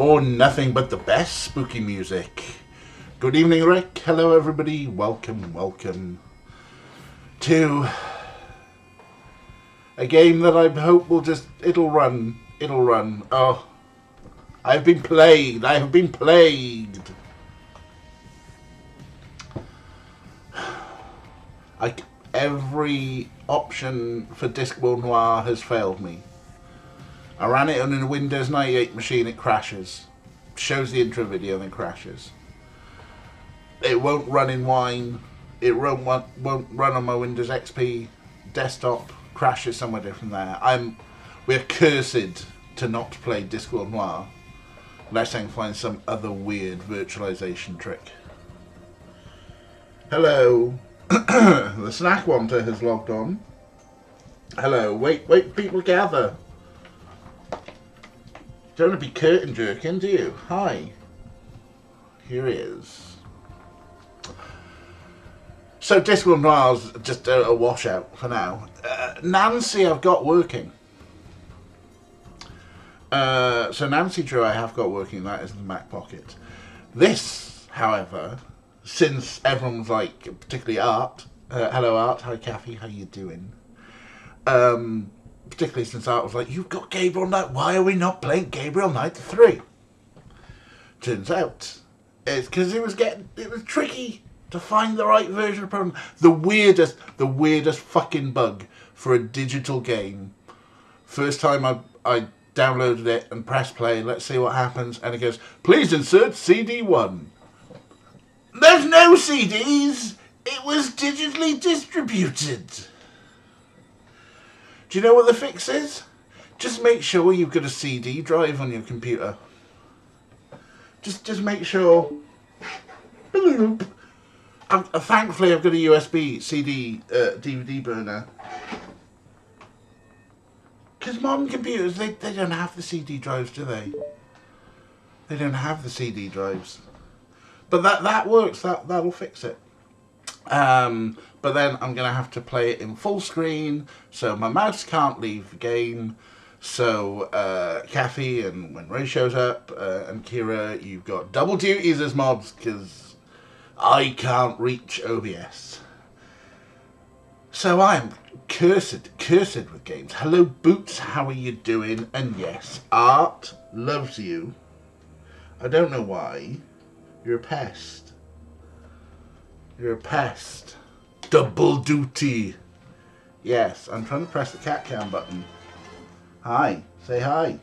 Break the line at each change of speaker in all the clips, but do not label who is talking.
Oh, nothing but the best spooky music. Good evening, Rick. Hello, everybody. Welcome to a game that I hope will just... It'll run. Oh, I have been plagued. Every option for Discworld Noir has failed me. I ran it on a Windows 98 machine, it crashes. Shows the intro video, then crashes. It won't run in Wine. It won't run on my Windows XP desktop. Crashes somewhere different there. We're cursed to not play Discworld Noir unless I can find some other weird virtualization trick. Hello. The Snack Wanter has logged on. Hello. Wait, people gather. Don't want to be curtain jerking, do you? Hi. Here he is. So Discworld Noir's just a washout for now. Nancy I've got working. So Nancy Drew I have got working, that is in the Mac Pocket. This, however, since everyone's like, particularly Art, hello Art, hi Kathy, how you doing? Particularly since Art was like, you've got Gabriel Knight, why are we not playing Gabriel Knight 3? Turns out, it's because it was tricky to find the right version of the program. The weirdest fucking bug for a digital game. First time I downloaded it and pressed play, let's see what happens, and it goes, please insert CD 1. There's no CDs! It was digitally distributed. Do you know what the fix is? Just make sure you've got a CD drive on your computer. Just make sure. Thankfully, I've got a USB CD DVD burner. Because modern computers, they don't have the CD drives, do they? They don't have the CD drives. But that works. That'll fix it. But then I'm going to have to play it in full screen, so my mouse can't leave the game. So Kathy, and when Ray shows up, and Kira, you've got double duties as mods, because I can't reach OBS. So I'm cursed with games. Hello Boots, how are you doing? And yes, Art loves you. I don't know why. You're a pest. You're a pest. Double duty. Yes, I'm trying to press the cat cam button. Hi. Say hi.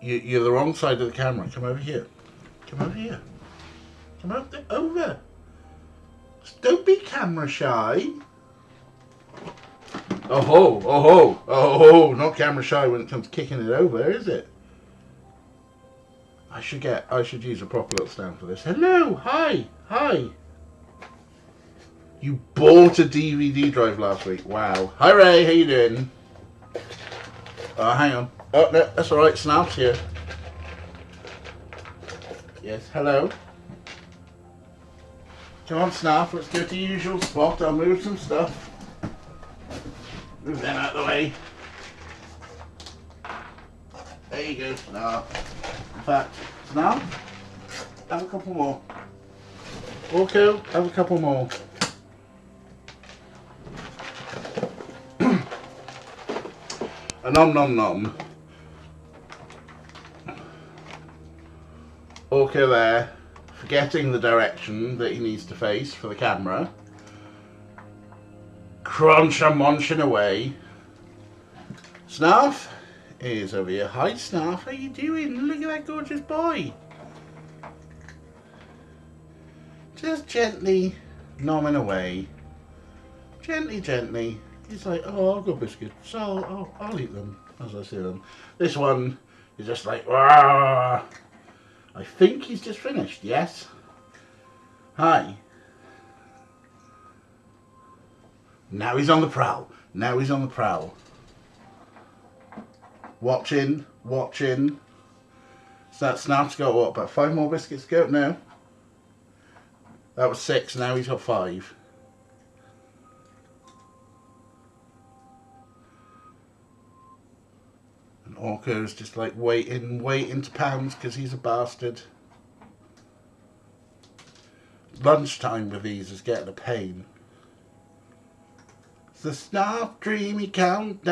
You're the wrong side of the camera. Come over here. Come over here. Come over. Don't be camera shy. Oh, not camera shy when it comes to kicking it over, is it? I should use a proper little stand for this. Hello, hi. You bought a DVD drive last week. Wow. Hi Ray, how you doing? Hang on. Oh no, that's alright, Snap's here. Yes, hello. Come on Snap, let's go to your usual spot. I'll move some stuff. Move them out of the way. There you go, Snap. In fact, Snap, have a couple more. Orko, have a couple more. A nom. Orko there, forgetting the direction that he needs to face for the camera. Crunch-a-munching away. Snarf is over here. Hi Snarf, how you doing? Look at that gorgeous boy. Just gently nomming away. Gently. He's like, oh, I've got biscuits, so I'll eat them as I see them. This one is just like, Rah! I think he's just finished, yes? Hi. Now he's on the prowl. Watching. So that Snap's got what, about 5 more biscuits to go? No. That was 6, now he's got 5. Orko's just like waiting to pounce because he's a bastard. Lunchtime with these is getting a pain. It's the Snarf Dreamy Countdown.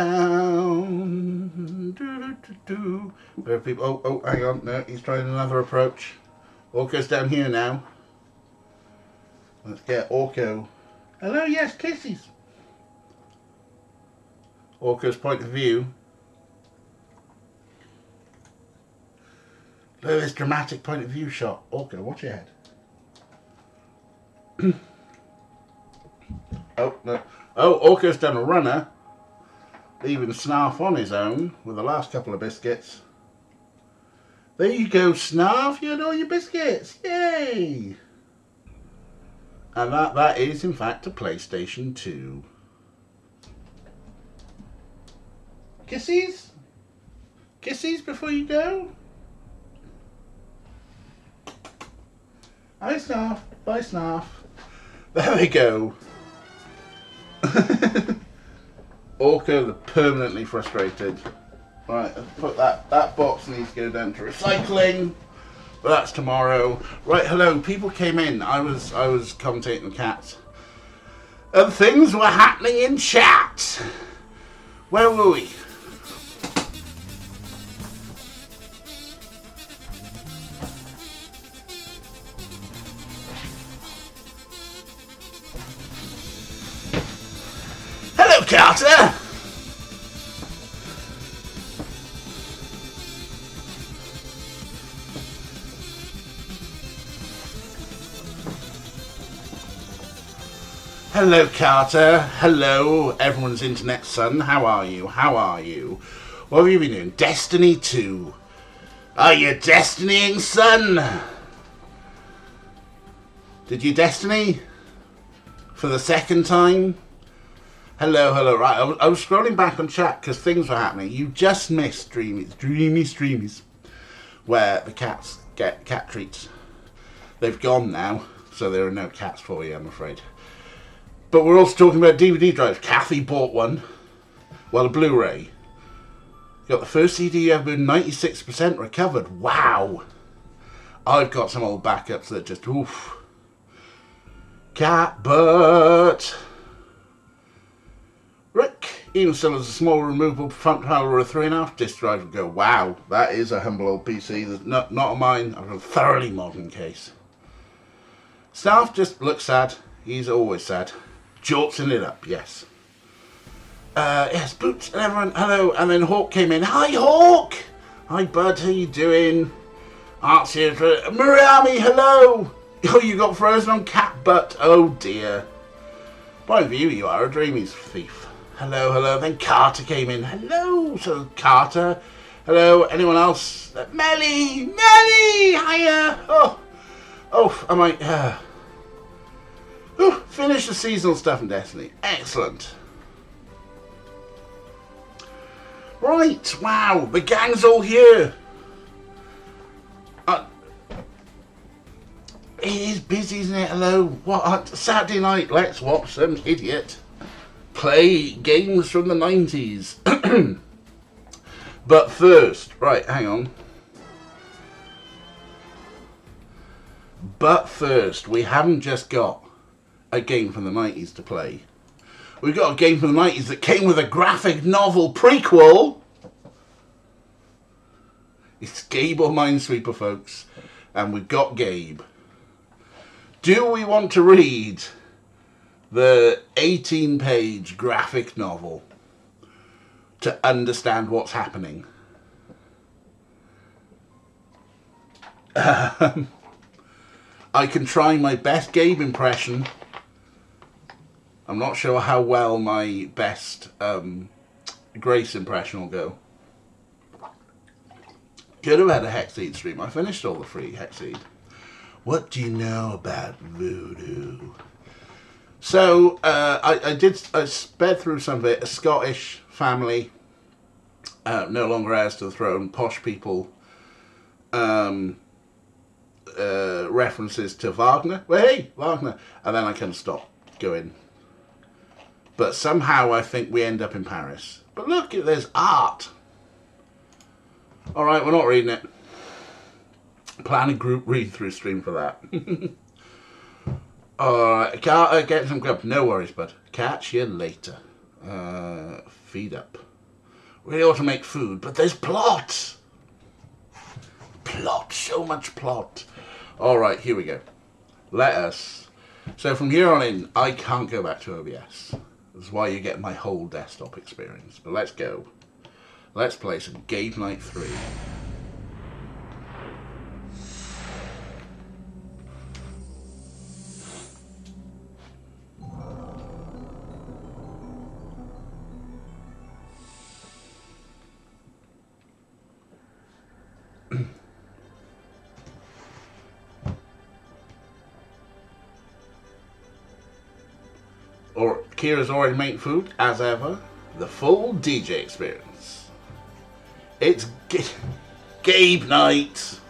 There are people. Oh, hang on. No, he's trying another approach. Orko's down here now. Let's get Orko. Hello, yes, kisses. Orko's point of view. Look at this dramatic point of view shot. Orko, watch your head. Oh, no. Oh, Orko's done a runner. Leaving Snarf on his own with the last couple of biscuits. There you go, Snarf. You had all your biscuits. Yay! And that is, in fact, a PlayStation 2. Kissies? Kissies before you go? Hi, Snarf. Bye, Snarf. There we go. Orko the permanently frustrated. Right, let's put that box needs to go down to recycling. But that's tomorrow. Right, hello. People came in. I was commentating the cats. And things were happening in chat. Where were we? Hello, Carter. Hello, Carter. Hello, everyone's internet son. How are you? How are you? What have you been doing? Destiny 2. Are you destinying, son? Did you destiny? For the second time? Hello, hello. Right, I was scrolling back on chat because things were happening. You just missed Dreamies, where the cats get cat treats. They've gone now, so there are no cats for you, I'm afraid. But we're also talking about DVD drives. Kathy bought one. Well, a Blu-ray. Got the first CD ever, 96% recovered. Wow. I've got some old backups that just, oof. Cat butt. Rick, even still as a small removable front panel or a 3.5 disc drive would go, wow, that is a humble old PC. That's not on mine. I've got a thoroughly modern case. Staff just looks sad. He's always sad. Jortsing it up, yes. Yes, Boots and everyone, hello. And then Hawk came in. Hi, Hawk! Hi, bud, how you doing? Art's here for Muriami, hello! Oh, you got frozen on cat butt. Oh, dear. By view, you are a Dreamies thief. Hello, hello. Then Carter came in. Hello, so Carter. Hello, anyone else? Melly! Melly! Hiya! Oh, I might... finish the seasonal stuff in Destiny. Excellent. Right, wow, the gang's all here. It is busy, isn't it? Hello. What? Saturday night, let's watch some idiot play games from the 90s. But first, right, hang on. But first, we haven't just got a game from the 90s to play. We've got a game from the 90s that came with a graphic novel prequel. It's Gabe or Minesweeper, folks. And we've got Gabe. Do we want to read the 18-page graphic novel to understand what's happening? I can try my best Gabe impression. I'm not sure how well my best Grace impression will go. Could have had a Hexseed stream. I finished all the free Hexseed. What do you know about voodoo? So, I sped through some of it. A Scottish family, no longer heirs to the throne, posh people, references to Wagner. Well, hey, Wagner. And then I kind of stopped going. But somehow I think we end up in Paris. But look, there's art. Alright, we're not reading it. Plan a group read-through stream for that. Alright, get some grub. No worries, bud. Catch you later. Feed up. We ought to make food, but there's plot! Plot, so much plot. Alright, here we go. Let us. So from here on in, I can't go back to OBS. That's why you get my whole desktop experience. But let's go. Let's play some Gabriel Knight 3. Or Kira's already making food, as ever. The full DJ experience. It's Gabe Knight.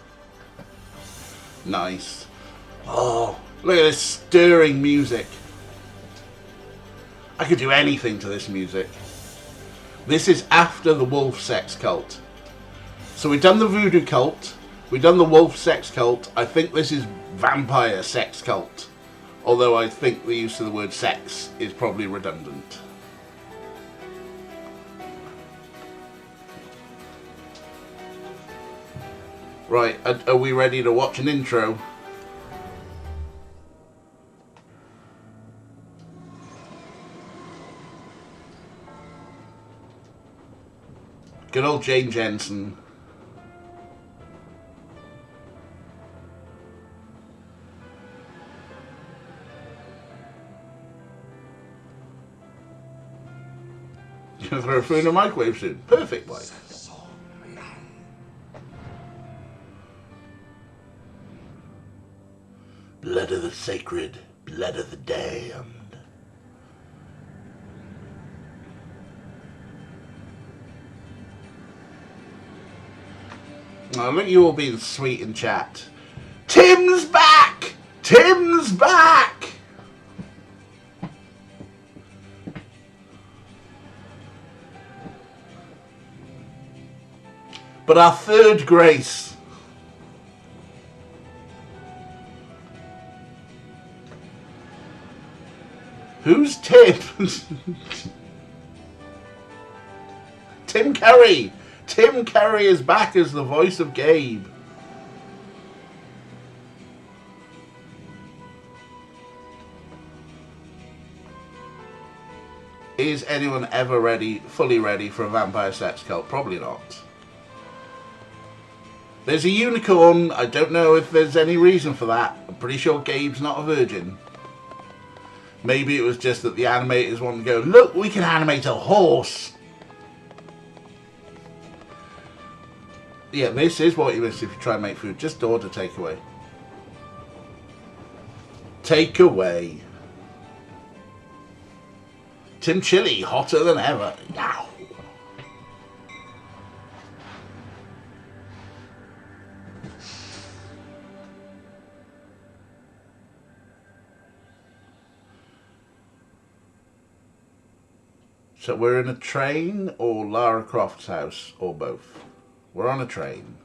Nice. Oh, look at this stirring music. I could do anything to this music. This is after the wolf sex cult. So we've done the voodoo cult. We've done the wolf sex cult. I think this is vampire sex cult. Although I think the use of the word sex is probably redundant. Right, are we ready to watch an intro? Good old Jane Jensen. You gonna throw food in a microwave soon? Perfect, wife. Blood of the sacred, blood of the damned. Oh, look at you all being sweet in chat. Tim's back! Tim's back! But our third grace. Who's Tim? Tim Curry. Tim Curry is back as the voice of Gabe. Is anyone ever ready, fully ready for a vampire sex cult? Probably not. There's a unicorn. I don't know if there's any reason for that. I'm pretty sure Gabe's not a virgin. Maybe it was just that the animators wanted to go, look, we can animate a horse. Yeah, this is what you miss if you try and make food. Just order takeaway. Takeaway. Tim Chili, hotter than ever. Now. So we're in a train or Lara Croft's house or both. We're on a train.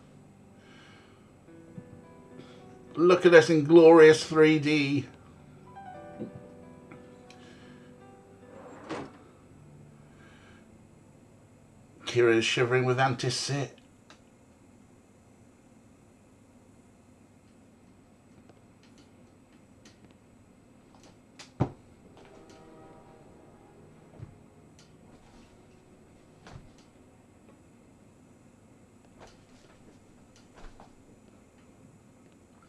Look at us in glorious 3D. Kira is shivering with anti-sit.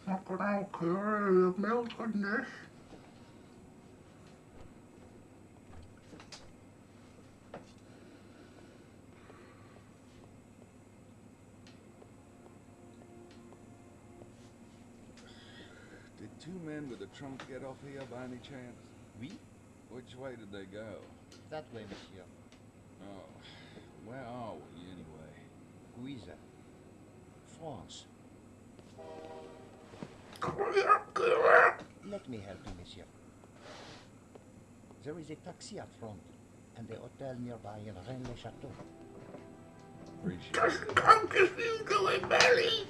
Look at how Kira is melting this.
Did two men with a trunk get off here by any chance?
Oui,
Which way did they go?
that way, monsieur.
Oh, where are we anyway?
Guisa. France. Let me help you, monsieur. There is a taxi up front, and the hotel nearby in Rennes-le-Château.
appreciate it.
Doesn't come because you do it, Melly.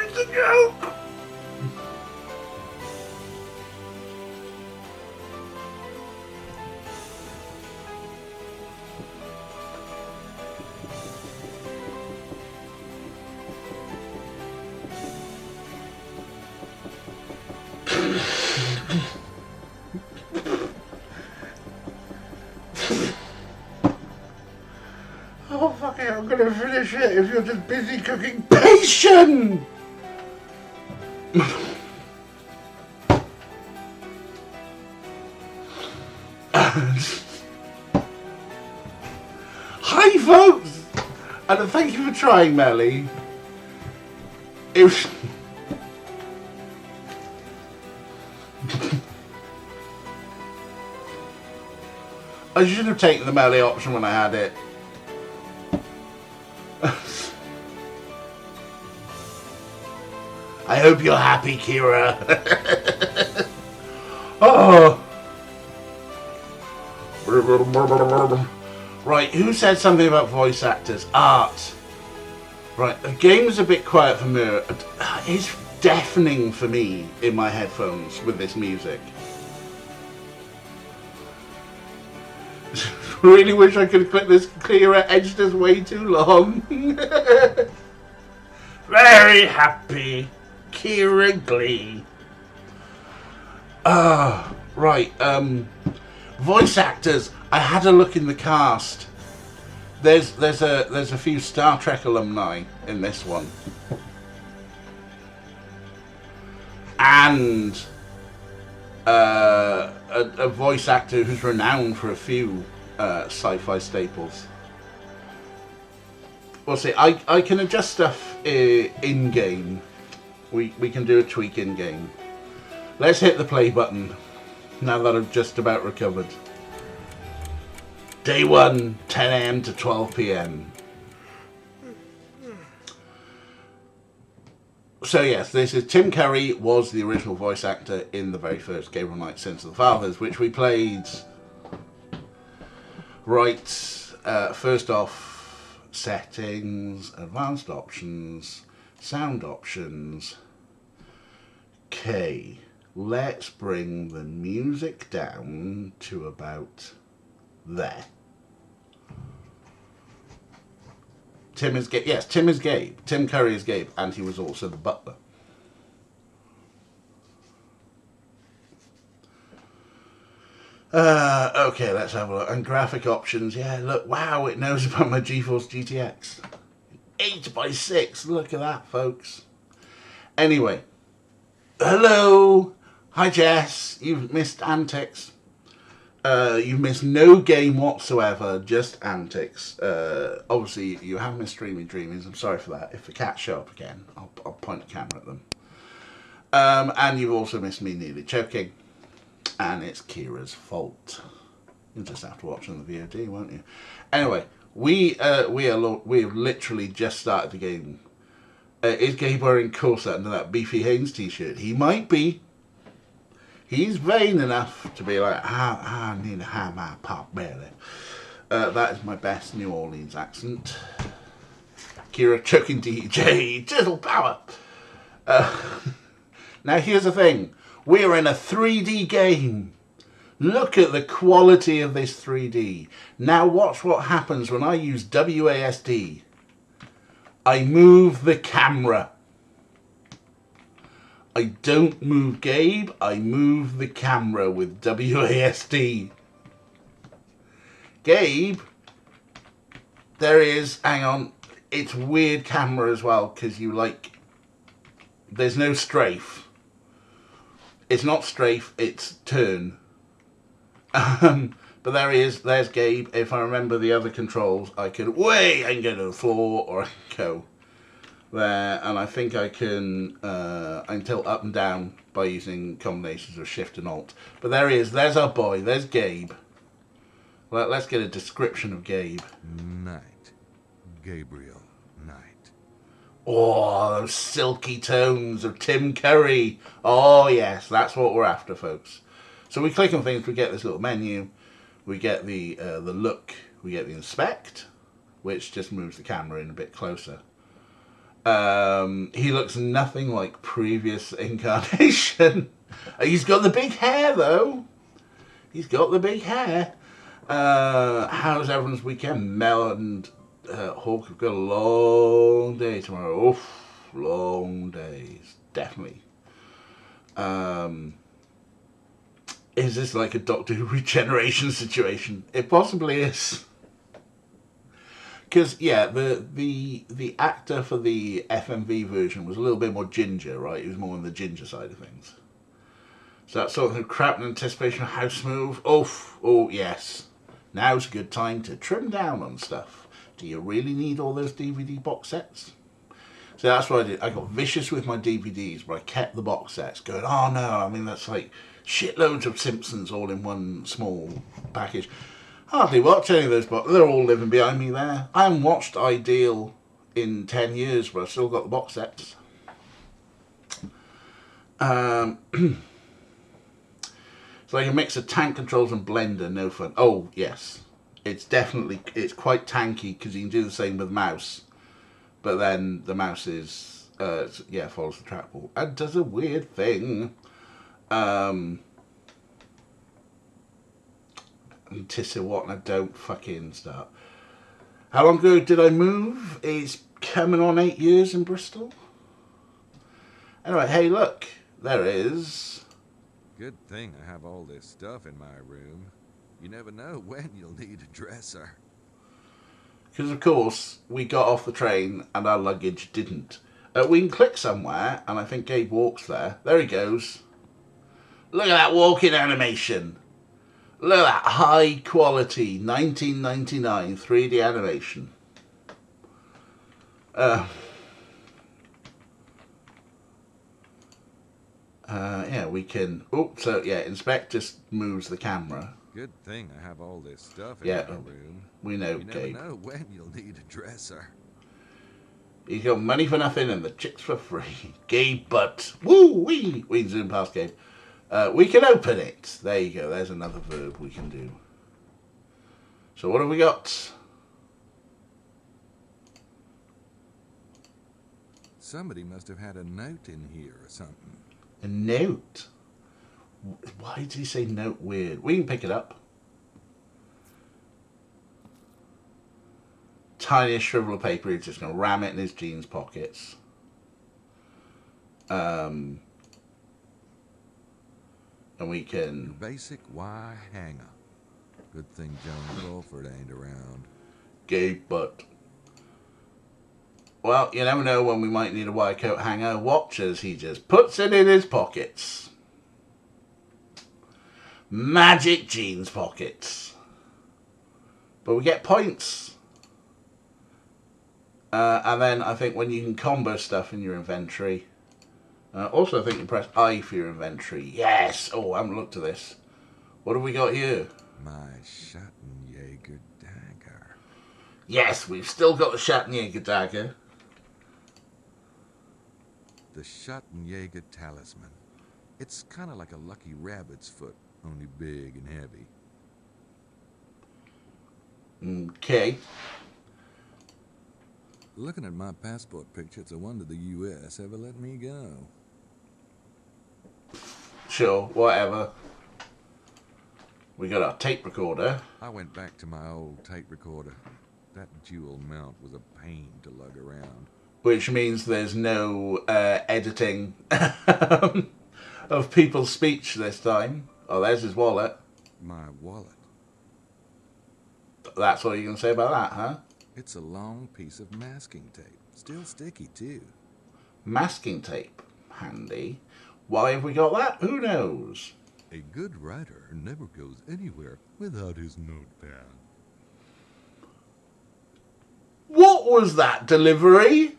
It's a joke. Oh, fuck it, I'm gonna finish it if you're just busy cooking patient! Hi, folks! And thank you for trying, Melly. It was... I should have taken the Melly option when I had it. I hope you're happy, Kira. Oh. Right, who said something about voice actors? Art. Right, the game's a bit quiet for me. It's deafening for me in my headphones with this music. Really wish I could clip this clearer. Edged is way too long. Very happy. Kira Glee. Right. Voice actors. I had a look in the cast. There's a few Star Trek alumni in this one, and a voice actor who's renowned for a few sci-fi staples. We'll see. I can adjust stuff in game. We can do a tweak in game. Let's hit the play button now that I've just about recovered. Day 1, 10 AM to 12 PM. So yes, this is Tim Curry was the original voice actor in the very first Gabriel Knight Sins of the Fathers, which we played. Right, first off, settings, advanced options, sound options. Okay, let's bring the music down to about there. Tim is Gabe. Yes, Tim is Gabe. Tim Curry is Gabe, and he was also the butler. Okay, let's have a look. And graphic options. Yeah, look. Wow, it knows about my GeForce GTX. 8x6. Look at that, folks. Anyway. Hello. Hi, Jess. You've missed antics. You've missed no game whatsoever, just antics. Obviously, you have missed Streamy Dreamings. I'm sorry for that. If the cats show up again, I'll point the camera at them. And you've also missed me nearly choking. And it's Kira's fault. You'll just have to watch on the VOD, won't you? Anyway, we've literally just started the game. Is Gabe wearing corset under that Beefy Haynes t-shirt? He might be. He's vain enough to be like, I need a hammer pop belly. That is my best New Orleans accent. Kira choking DJ, Jizzle power. Now here's the thing. We're in a 3D game. Look at the quality of this 3D. Now watch what happens when I use WASD. I move the camera. I don't move Gabe, I move the camera with WASD. Gabe, there is, hang on, it's weird camera as well, because there's no strafe. It's not strafe, it's turn. But there he is, there's Gabe. If I remember the other controls, I can go to the floor, or I can go there, and I think I can tilt up and down by using combinations of Shift and Alt. But there he is. There's our boy. There's Gabe. Let's get a description of Gabe.
Knight. Gabriel Knight.
Oh, those silky tones of Tim Curry. Oh, yes, that's what we're after, folks. So we click on things, we get this little menu, we get the look, we get the inspect, which just moves the camera in a bit closer. He looks nothing like previous incarnation. He's got the big hair, though. He's got the big hair. How's everyone's weekend? Mel and Hawk have got a long day tomorrow. Oof, long days, definitely. Is this like a Doctor Who regeneration situation? It possibly is. Because yeah, the actor for the FMV version was a little bit more ginger, right? He was more on the ginger side of things. So that sort of crap in anticipation of how smooth. Oh yes. Now's a good time to trim down on stuff. Do you really need all those DVD box sets? So that's what I did. I got vicious with my DVDs, but I kept the box sets going, oh no, I mean, that's like shitloads of Simpsons all in one small package. Hardly watch any of those, but they're all living behind me there. I haven't watched Ideal in 10 years, but I've still got the box sets. It's like a mix of tank controls and Blender, no fun. Oh, yes. It's quite tanky because you can do the same with the mouse. But then the mouse is, follows the trackball and does a weird thing. Tissa what, and I don't fucking start. How long ago did I move? It's coming on 8 years in Bristol. Anyway, hey, look, there it is.
Good thing I have all this stuff in my room. You never know when you'll need a dresser.
Because, of course, we got off the train and our luggage didn't. We can click somewhere, and I think Gabe walks there. There he goes. Look at that walking animation. Look at that high quality 1999 3D animation. Yeah, we can... Oh, so, yeah, inspect just moves the camera.
Good thing I have all this stuff in
Yeah,
my room.
we know,
You
Gabe.
never know when you'll need a dresser.
He's got money for nothing and the chicks for free. Gabe butt. Woo-wee! We can zoom past Gabe. We can open it. There you go. There's another verb we can do. So what have we got?
Somebody must have had a note in here or something.
A note? Why did he say note weird? We can pick it up. Tiniest shrivel of paper. He's just going to ram it in his jeans pockets. And we can...
Basic Y hanger. Good thing John Crawford ain't around.
Gabe butt. Well, you never know when we might need a white coat hanger. Watch as he just puts it in his pockets. Magic jeans pockets. But we get points. And then I think when you can combo stuff in your inventory. Also, I think you press I for your inventory. Yes! Oh, I haven't looked at this. What have we got here?
My Schattenjäger dagger.
Yes, we've still got the Schattenjäger dagger.
The Schattenjäger talisman. It's kind of like a lucky rabbit's foot, only big and heavy.
Okay.
Looking at my passport picture, it's a wonder the U.S. ever let me go.
Sure, whatever. We got our tape recorder.
I went back to my old tape recorder. That dual mount was a pain to lug around.
Which means there's no editing of people's speech this time. Oh, there's his wallet.
My wallet.
That's all you can say about that, huh?
It's a long piece of masking tape. Still sticky, too.
Masking tape. Handy. Why have we got that? Who knows?
A good writer never goes anywhere without his notepad.
What was that delivery?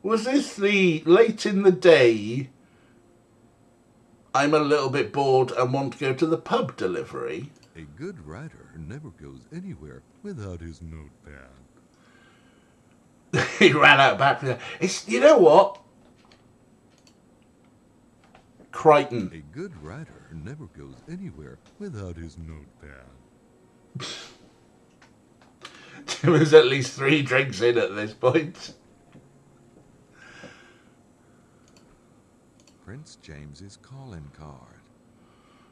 Was this the late in the day, I'm a little bit bored and want to go to the pub delivery?
A good writer never goes anywhere without his notepad.
He ran out back. It's, you know what? Crichton.
A good writer never goes anywhere without his notepad.
There was at least 3 drinks in at this point.
Prince James's calling card.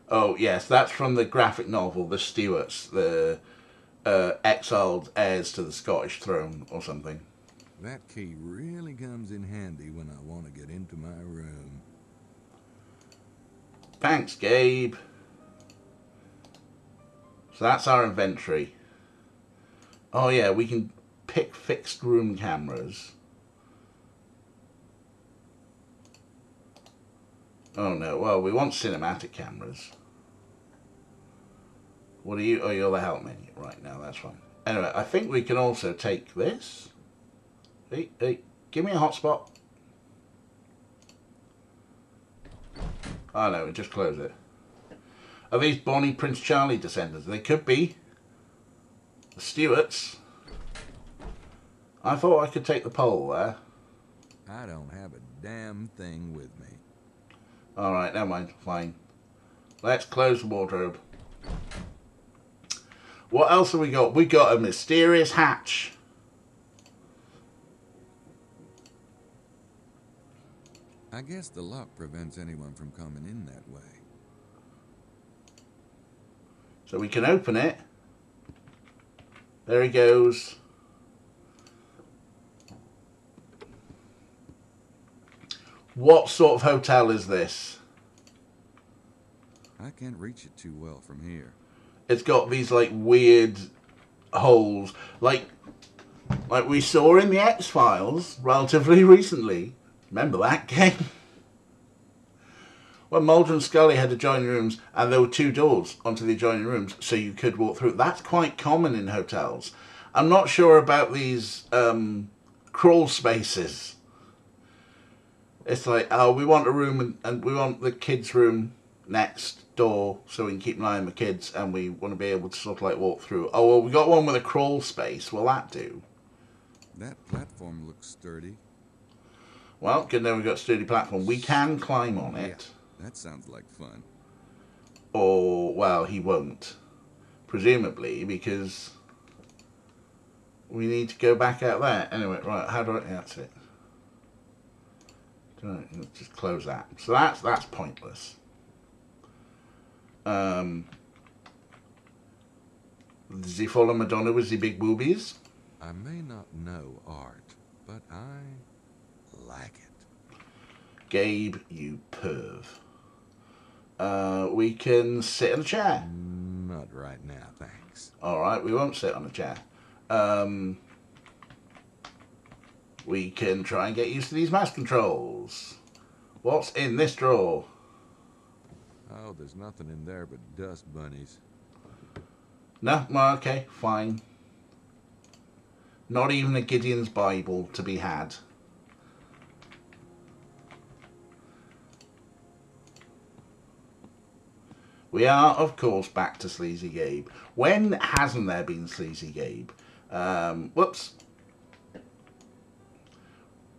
Oh, yes, that's from the graphic novel, The Stuarts, the exiled heirs to the Scottish throne or something.
That key really comes in handy when I want to get into my room.
Thanks, Gabe. So that's our inventory. Oh, yeah, we can pick fixed room cameras. Oh, no. Well, we want cinematic cameras. What are you? Oh, you're the help menu. Right, now that's fine. Anyway, I think we can also take this. Hey, give me a hotspot. Oh, no, we just close it. Are these Bonnie Prince Charlie descendants? They could be. The Stuarts. I thought I could take the pole there.
I don't have a damn thing with me.
Alright, never mind. Fine. Let's close the wardrobe. What else have we got? We got a mysterious hatch.
I guess the lock prevents anyone from coming in that way.
So we can open it. There he goes. What sort of hotel is this?
I can't reach it too well from here.
It's got these like weird holes, like we saw in the X-Files relatively recently. Remember that game? When Mulder and Scully had adjoining rooms and there were 2 doors onto the adjoining rooms so you could walk through. That's quite common in hotels. I'm not sure about these crawl spaces. It's like, oh, we want a room and we want the kids' room next door so we can keep an eye on the kids and we want to be able to sort of like walk through. Oh, well, we got one with a crawl space. Will that do?
That platform looks sturdy.
Well, good to know we've got a sturdy platform. We can climb on it.
Yeah, that sounds like fun.
Or, well, he won't. Presumably, because we need to go back out there. Anyway, right, how do I... That's it. Let's just close that. So that's pointless. Does he follow Madonna with the big boobies?
I may not know art, but I like it.
Gabe, you perv. We can sit in a chair.
Not right now, thanks.
Alright, we won't sit on a chair. We can try and get used to these mouse controls. What's in this drawer?
Oh, there's nothing in there but dust bunnies.
No? Well, okay, fine. Not even a Gideon's Bible to be had. We are, of course, back to Sleazy Gabe. When hasn't there been Sleazy Gabe? Whoops.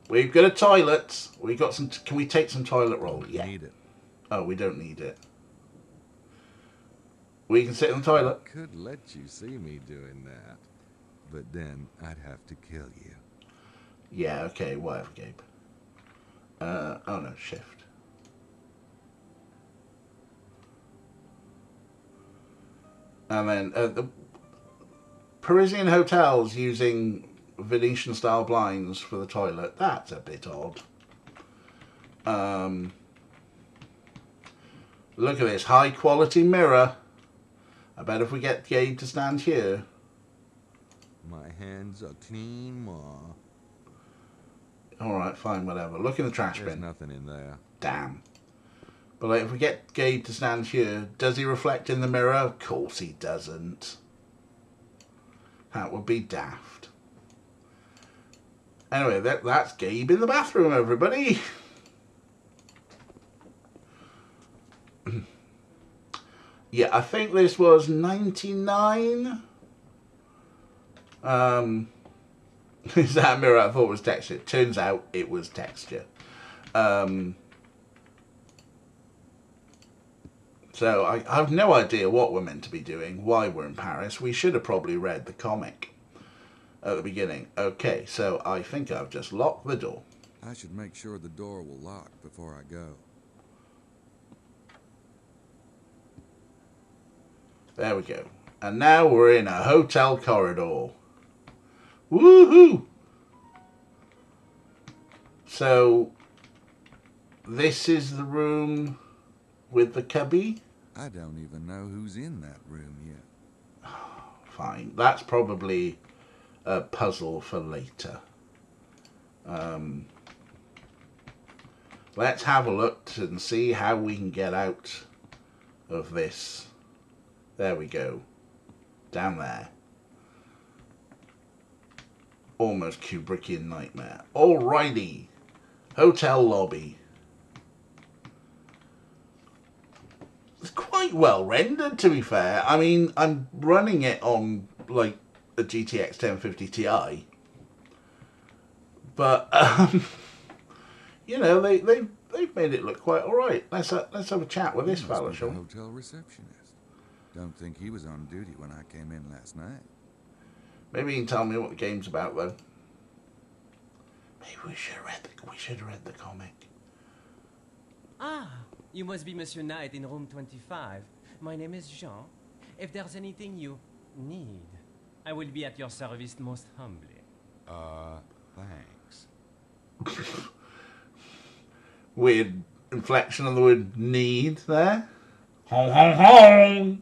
We've got a toilet. We got some. Can we take some toilet roll? Yeah.
Need it.
Oh, we don't need it. We can sit in the toilet.
Could let you see me doing that, but then I'd have to kill you.
Yeah, okay, whatever, Gabe. Oh no, shift. And then the Parisian hotels using Venetian-style blinds for the toilet. That's a bit odd. Look at this high-quality mirror. I bet if we get Gabe to stand here.
My hands are clean, Ma.
Alright, fine, whatever. Look in the trash
There's
bin.
nothing in there.
Damn. But like, if we get Gabe to stand here, does he reflect in the mirror? Of course he doesn't. That would be daft. Anyway, that's Gabe in the bathroom, everybody. Yeah, I think this was 99. Is that a mirror I thought was texture? Turns out it was texture. So I have no idea what we're meant to be doing, why we're in Paris. We should have probably read the comic at the beginning. Okay, so I think I've just locked the door.
I should make sure the door will lock before I go.
There we go. And now we're in a hotel corridor. Woohoo! So, this is the room with the cubby.
I don't even know who's in that room yet.
Fine. That's probably a puzzle for later. Let's have a look and see how we can get out of this. There we go. Down there. Almost Kubrickian nightmare. Alrighty. Hotel lobby. It's quite well rendered, to be fair. I mean, I'm running it on, like, a GTX 1050 Ti. But, you know, they've made it look quite alright. Let's have a chat with this
He must
fella,
be
shall
the
we?
hotel receptionist. Don't think he was on duty when I came in last night.
Maybe you can tell me what the game's about, though. Maybe we should have read the comic.
Ah, you must be Monsieur Knight in room 25. My name is Jean. If there's anything you need, I will be at your service most humbly.
Thanks.
Weird inflection on the word need there. Hong hong hong!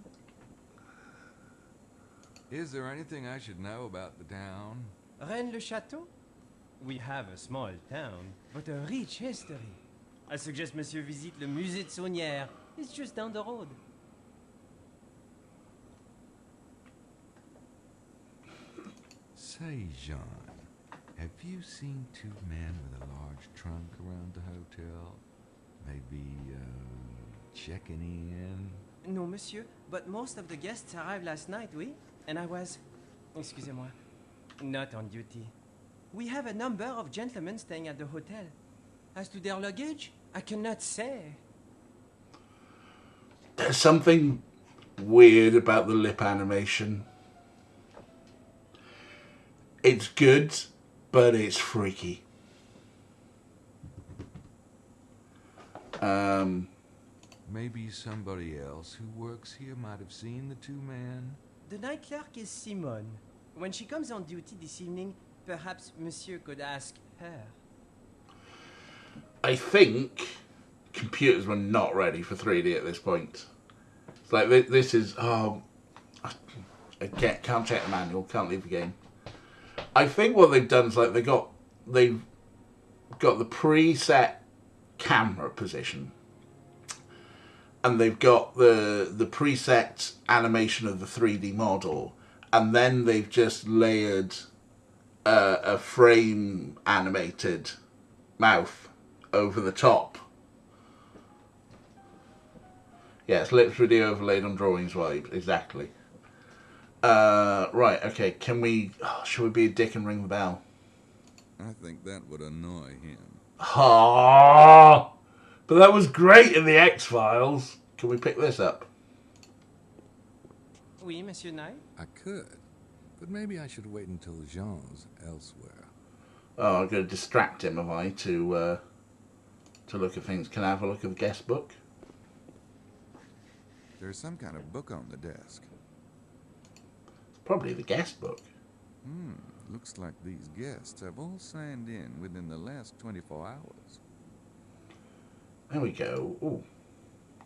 Is there anything I should know about the town?
Rennes-le-Château? We have a small town, but a rich history. I suggest Monsieur visite le musée de Saunière. It's just down the road.
Say, Jean, have you seen two men with a large trunk around the hotel? Maybe, checking in?
No, monsieur, but most of the guests arrived last night, oui? And I was, excusez-moi, not on duty. We have a number of gentlemen staying at the hotel. As to their luggage, I cannot say.
There's something weird about the lip animation. It's good, but it's freaky.
Maybe somebody else who works here might have seen the two men.
The night clerk is Simone. When she comes on duty this evening, perhaps monsieur could ask her.
I think computers were not ready for 3D at this point. It's like this is I can't check the manual, can't leave the game. I think what they've done is like they've got the preset camera position, and they've got the preset animation of the 3D model, and then they've just layered a frame animated mouth over the top. Yeah, it's lips video overlaid on drawings vibe, exactly. Right, okay, should we be a dick and ring the bell?
I think that would annoy him.
Ah, but that was great in the X-Files. Can we pick this up?
Oui, Monsieur Knight?
I could, but maybe I should wait until Jean's elsewhere.
Oh, I'm going to distract him, have I, to look at things. Can I have a look at the guest book?
There's some kind of book on the desk.
It's probably the guest book.
Looks like these guests have all signed in within the last 24 hours.
There we go. Ooh.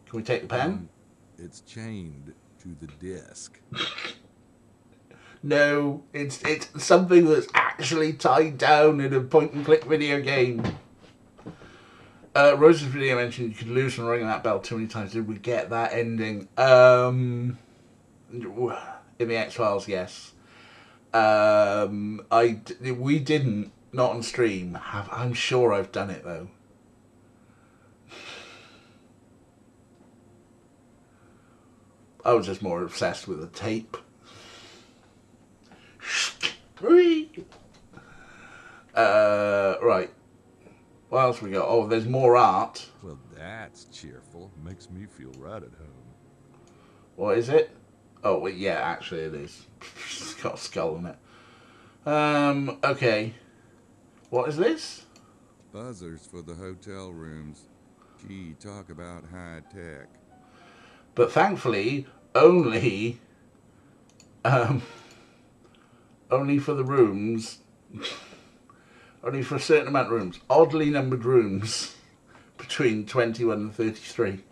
Can we take the pen?
It's chained to the desk.
No, it's something that's actually tied down in a point-and-click video game. Rose's video mentioned you could lose from ringing that bell too many times. Did we get that ending? In the X-Files, yes. We didn't. Not on stream. I'm sure I've done it though. I was just more obsessed with the tape. Right. What else we got? Oh, there's more art.
Well, that's cheerful. Makes me feel right at home.
What is it? Oh, well, yeah, actually it is. It's got a skull in it. Okay. What is this?
Buzzers for the hotel rooms. Gee, talk about high tech.
But thankfully, only for the rooms, only for a certain amount of rooms, oddly numbered rooms between 21 and 33.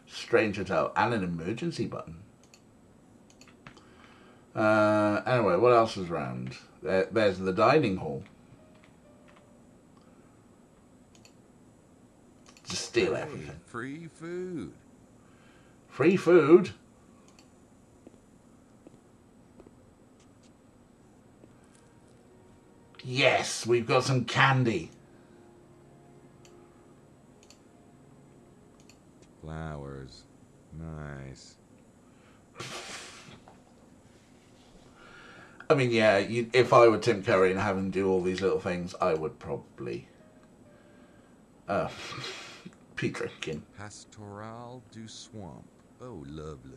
Strange hotel, and an emergency button. Anyway, what else is around? There's the dining hall. Just steal everything.
Free food.
Free food? Yes, we've got some candy.
Flowers. Nice.
I mean, yeah, if I were Tim Curry and having to do all these little things, I would probably be drinking.
Pastoral du Swamp. Oh, lovely.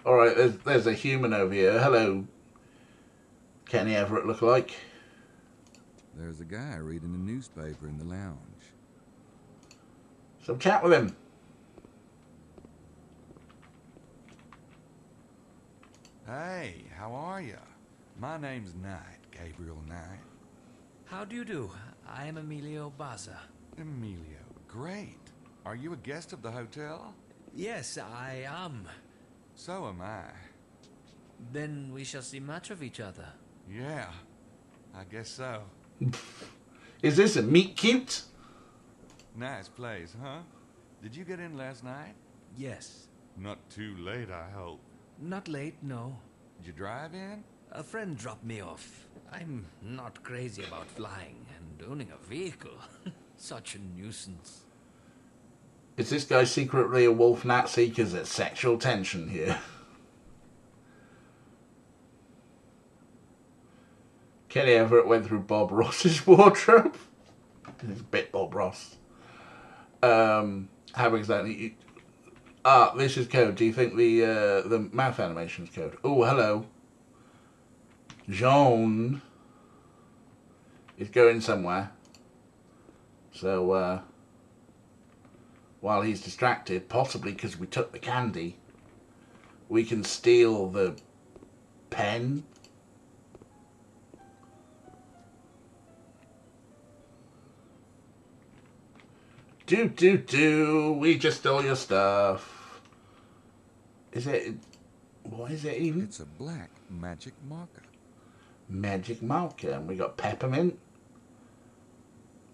All right, there's a human over here. Hello, Kenny Everett lookalike.
There's a guy reading a newspaper in the lounge.
So chat with him.
Hey, how are you? My name's Knight, Gabriel Knight.
How do you do? I am Emilio Baza.
Emilio, great. Are you a guest of the hotel?
Yes, I am.
So am I.
Then we shall see much of each other.
Yeah, I guess so.
Is this a meet cute?
Nice place, huh? Did you get in last night?
Yes.
Not too late, I hope.
Not late, no.
Did you drive in?
A friend dropped me off. I'm not crazy about flying and owning a vehicle. Such a nuisance.
Is this guy secretly a wolf Nazi? Because there's sexual tension here. Kenny Everett went through Bob Ross's wardrobe. It's a bit Bob Ross. How exactly? This is code. Do you think the mouth animation is code? Oh, hello. Jean is going somewhere. So, while he's distracted, possibly because we took the candy, we can steal the pen. We just stole your stuff. Is it... What is it even?
It's a black magic marker.
Magic marker. And we got peppermint.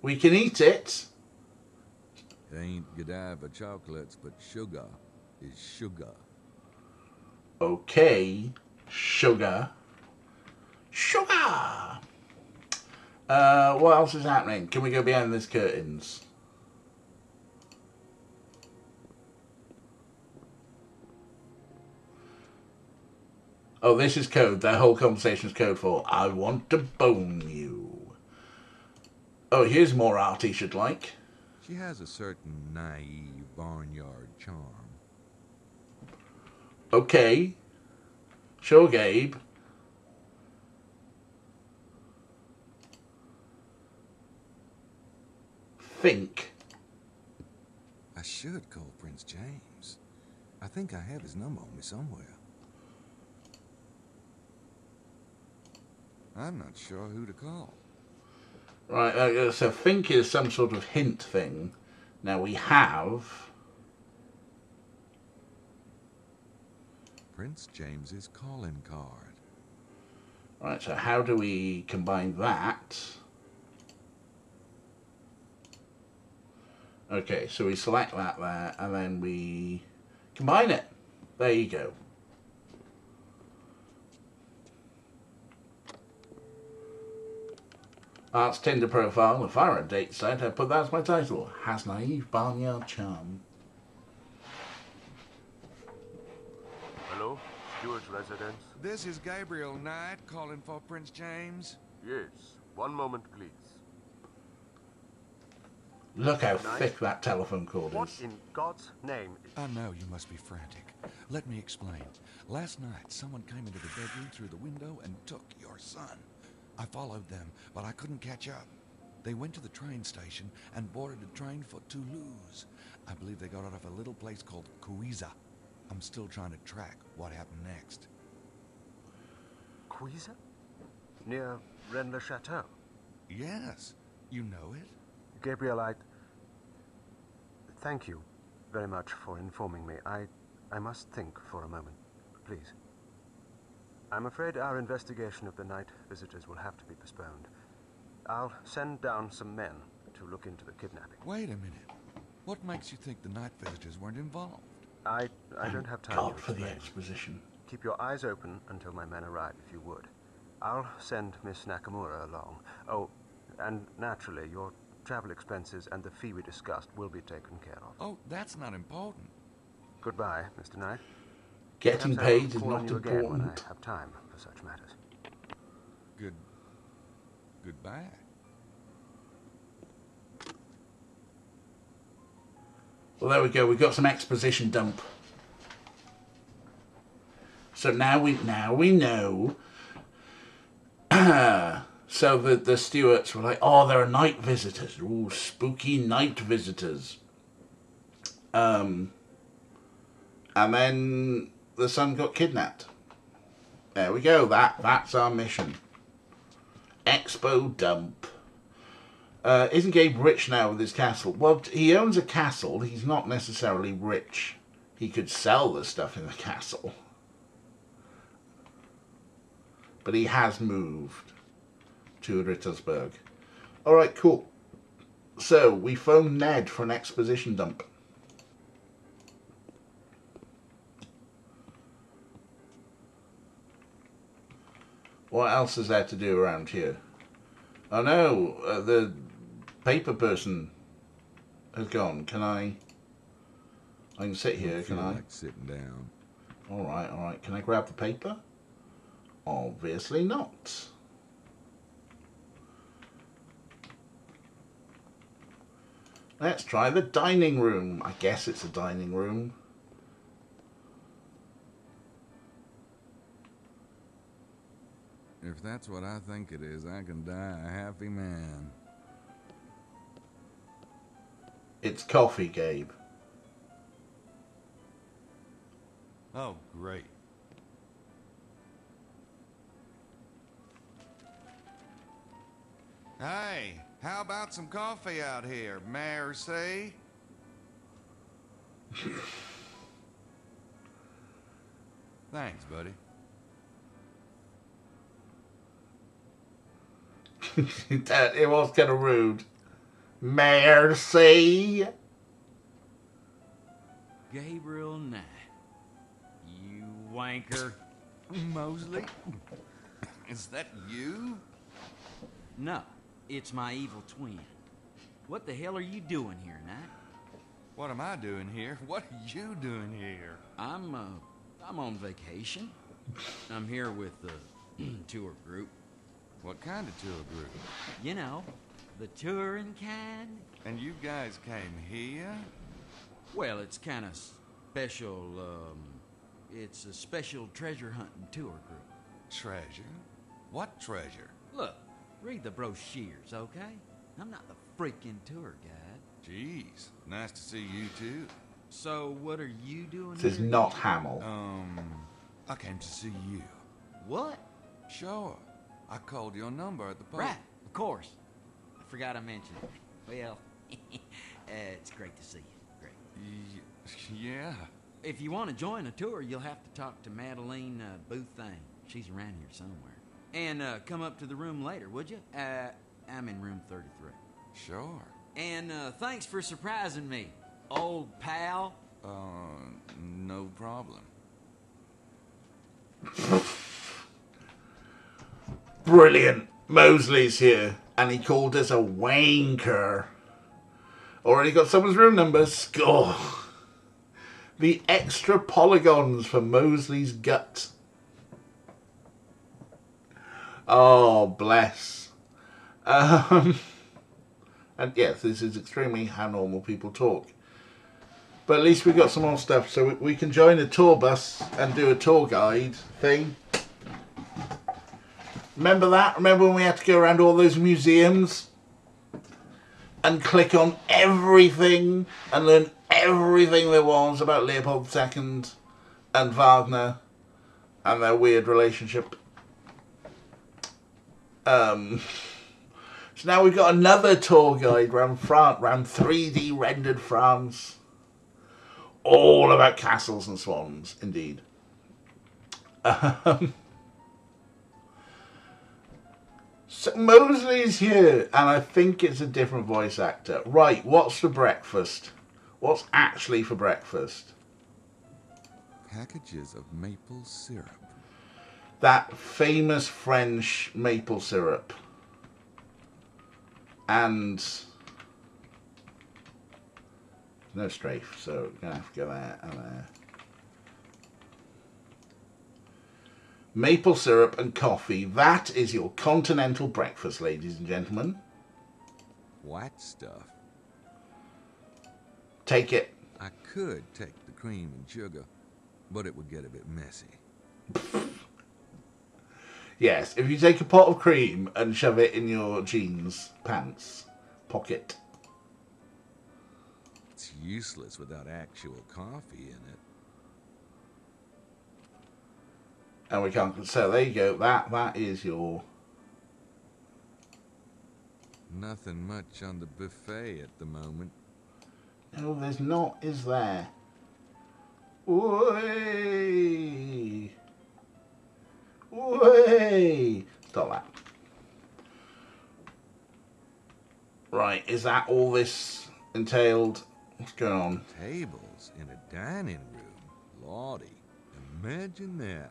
We can eat it.
It ain't Godiva chocolates, but sugar is sugar.
Okay. Sugar. Sugar! What else is happening? Can we go behind these curtains? Oh, this is code. That whole conversation is code for I want to bone you. Oh, here's more art he should like.
She has a certain naive barnyard charm.
Okay. Sure, Gabe. Think.
I should call Prince James. I think I have his number on me somewhere. I'm not sure who to call.
Right, so think is some sort of hint thing. Now we have...
Prince James's calling card.
Right, so how do we combine that? Okay, so we select that there, and then we combine it. There you go. Art's Tinder profile, the fire and date site, I put that as my title. Has naive barnyard charm.
Hello? Stewart's residence?
This is Gabriel Knight calling for Prince James.
Yes. One moment, please.
Look how thick that telephone cord
What
is.
in God's name?
I know you must be frantic. Let me explain. Last night, someone came into the bedroom through the window and took your son. I followed them, but I couldn't catch up. They went to the train station and boarded a train for Toulouse. I believe they got out of a little place called Cuiza. I'm still trying to track what happened next.
Cuiza? Near Rennes-le-Château?
Yes, you know it.
Gabriel, thank you very much for informing me. I must think for a moment, please. I'm afraid our investigation of the night visitors will have to be postponed. I'll send down some men to look into the kidnapping.
Wait a minute. What makes you think the night visitors weren't involved?
I don't have time
God
to
for the
explain.
exposition.
Keep your eyes open until my men arrive, if you would. I'll send Miss Nakamura along. Oh, and naturally, your travel expenses and the fee we discussed will be taken care of.
Oh, that's not important.
Goodbye, Mr. Knight.
Getting
Perhaps I'll
paid is
call on
not
you again when I
important.
have time for such matters.
Goodbye.
Well, there we go. We've got some exposition dump. So now we know. So the stewards were like, oh, there are night visitors. Ooh, spooky night visitors. And then the son got kidnapped. There we go. That's our mission. Expo dump. Isn't Gabe rich now with his castle? Well, he owns a castle. He's not necessarily rich. He could sell the stuff in the castle. But he has moved to Rittersberg. Alright, cool. So, we phoned Ned for an exposition dump. What else is there to do around here? Oh no, the paper person has gone. I can sit here, can I?
Like sitting down.
Alright. Can I grab the paper? Obviously not. Let's try the dining room. I guess it's a dining room.
If that's what I think it is, I can die a happy man.
It's coffee, Gabe.
Oh, great. Hey, how about some coffee out here, Mercy? Thanks, buddy.
It was kind of rude. Mercy.
Gabriel Knight. You wanker.
Mosley? Is that you?
No, it's my evil twin. What the hell are you doing here, Knight?
What am I doing here? What are you doing here?
I'm on vacation. I'm here with the tour group.
What kind of tour group?
You know, the touring kind.
And you guys came here?
Well, it's kind of special, it's a special treasure hunting tour group.
Treasure? What treasure?
Look, read the brochures, okay? I'm not the freaking tour guide.
Jeez, nice to see you too.
So, what are you doing
This is
here?
not Hamill.
I came to see you.
What?
Sure. I called your number at the pub.
Right, of course. I forgot I mentioned it. Well, it's great to see you. Great.
Yeah.
If you want to join a tour, you'll have to talk to Madeline Boothang. She's around here somewhere. And come up to the room later, would you? I'm in room 33.
Sure.
And thanks for surprising me, old pal.
No problem.
Brilliant. Mosley's here. And he called us a wanker. Already got someone's room number. Score. The extra polygons for Mosley's gut. Oh, bless. And yes, this is extremely how normal people talk. But at least we got some more stuff, so we can join a tour bus and do a tour guide thing. Remember that? Remember when we had to go around all those museums and click on everything and learn everything there was about Leopold II and Wagner and their weird relationship? So now we've got another tour guide around France, around 3D rendered France. All about castles and swans, indeed. So Mosley's here, and I think it's a different voice actor. Right, what's for breakfast? What's actually for breakfast?
Packages of maple syrup.
That famous French maple syrup. And no strafe, so we're going to have to go there and there. Maple syrup and coffee. That is your continental breakfast, ladies and gentlemen.
White stuff.
Take it.
I could take the cream and sugar, but it would get a bit messy.
Yes, if you take a pot of cream and shove it in your jeans pants pocket.
It's useless without actual coffee in it.
And we can't. So there you go. That is your.
Nothing much on the buffet at the moment.
No, there's not, is there? Way. Way. Stop that. Right, is that all this entailed? What's going on?
Tables in a dining room. Lordy, imagine that.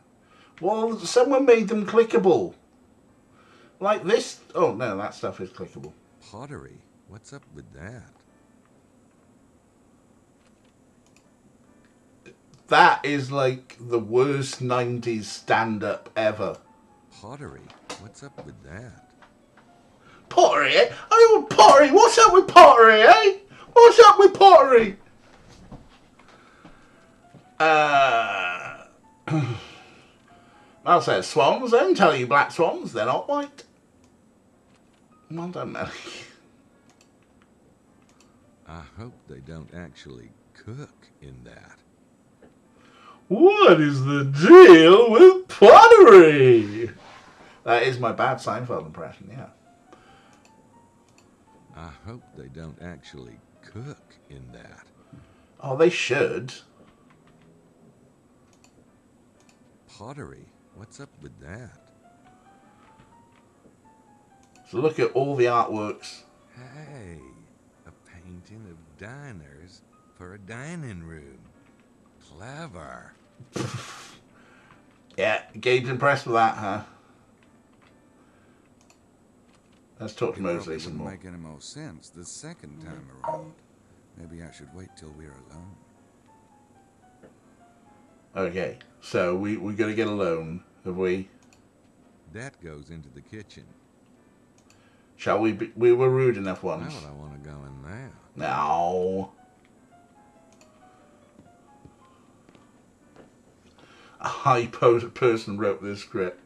Well, someone made them clickable. Like this. Oh, no, that stuff is clickable.
Pottery, what's up with that?
That is like the worst 90s stand-up ever.
Pottery, what's up with that?
Pottery, eh? Oh, pottery. What's up with pottery, eh? What's up with pottery? I'll say swans then. Tell you black swans, they're not white. Well done, Melly.
I hope they don't actually cook in that.
What is the deal with pottery? That is my bad Seinfeld impression, yeah.
I hope they don't actually cook in that.
Oh, they should.
Pottery, what's up with that?
So look at all the artworks.
Hey, a painting of diners for a dining room. Clever.
Yeah, Gabe's impressed with that, huh? Let's talk to
It
Mosley
probably
some
wouldn't
more.
make any more sense the second time around. Maybe I should wait till we're alone.
Okay, so we're going to get a loan, have we?
That goes into the kitchen.
Shall we be? We were rude enough
Why
once.
would I want to go in there?
No. A high person wrote this script.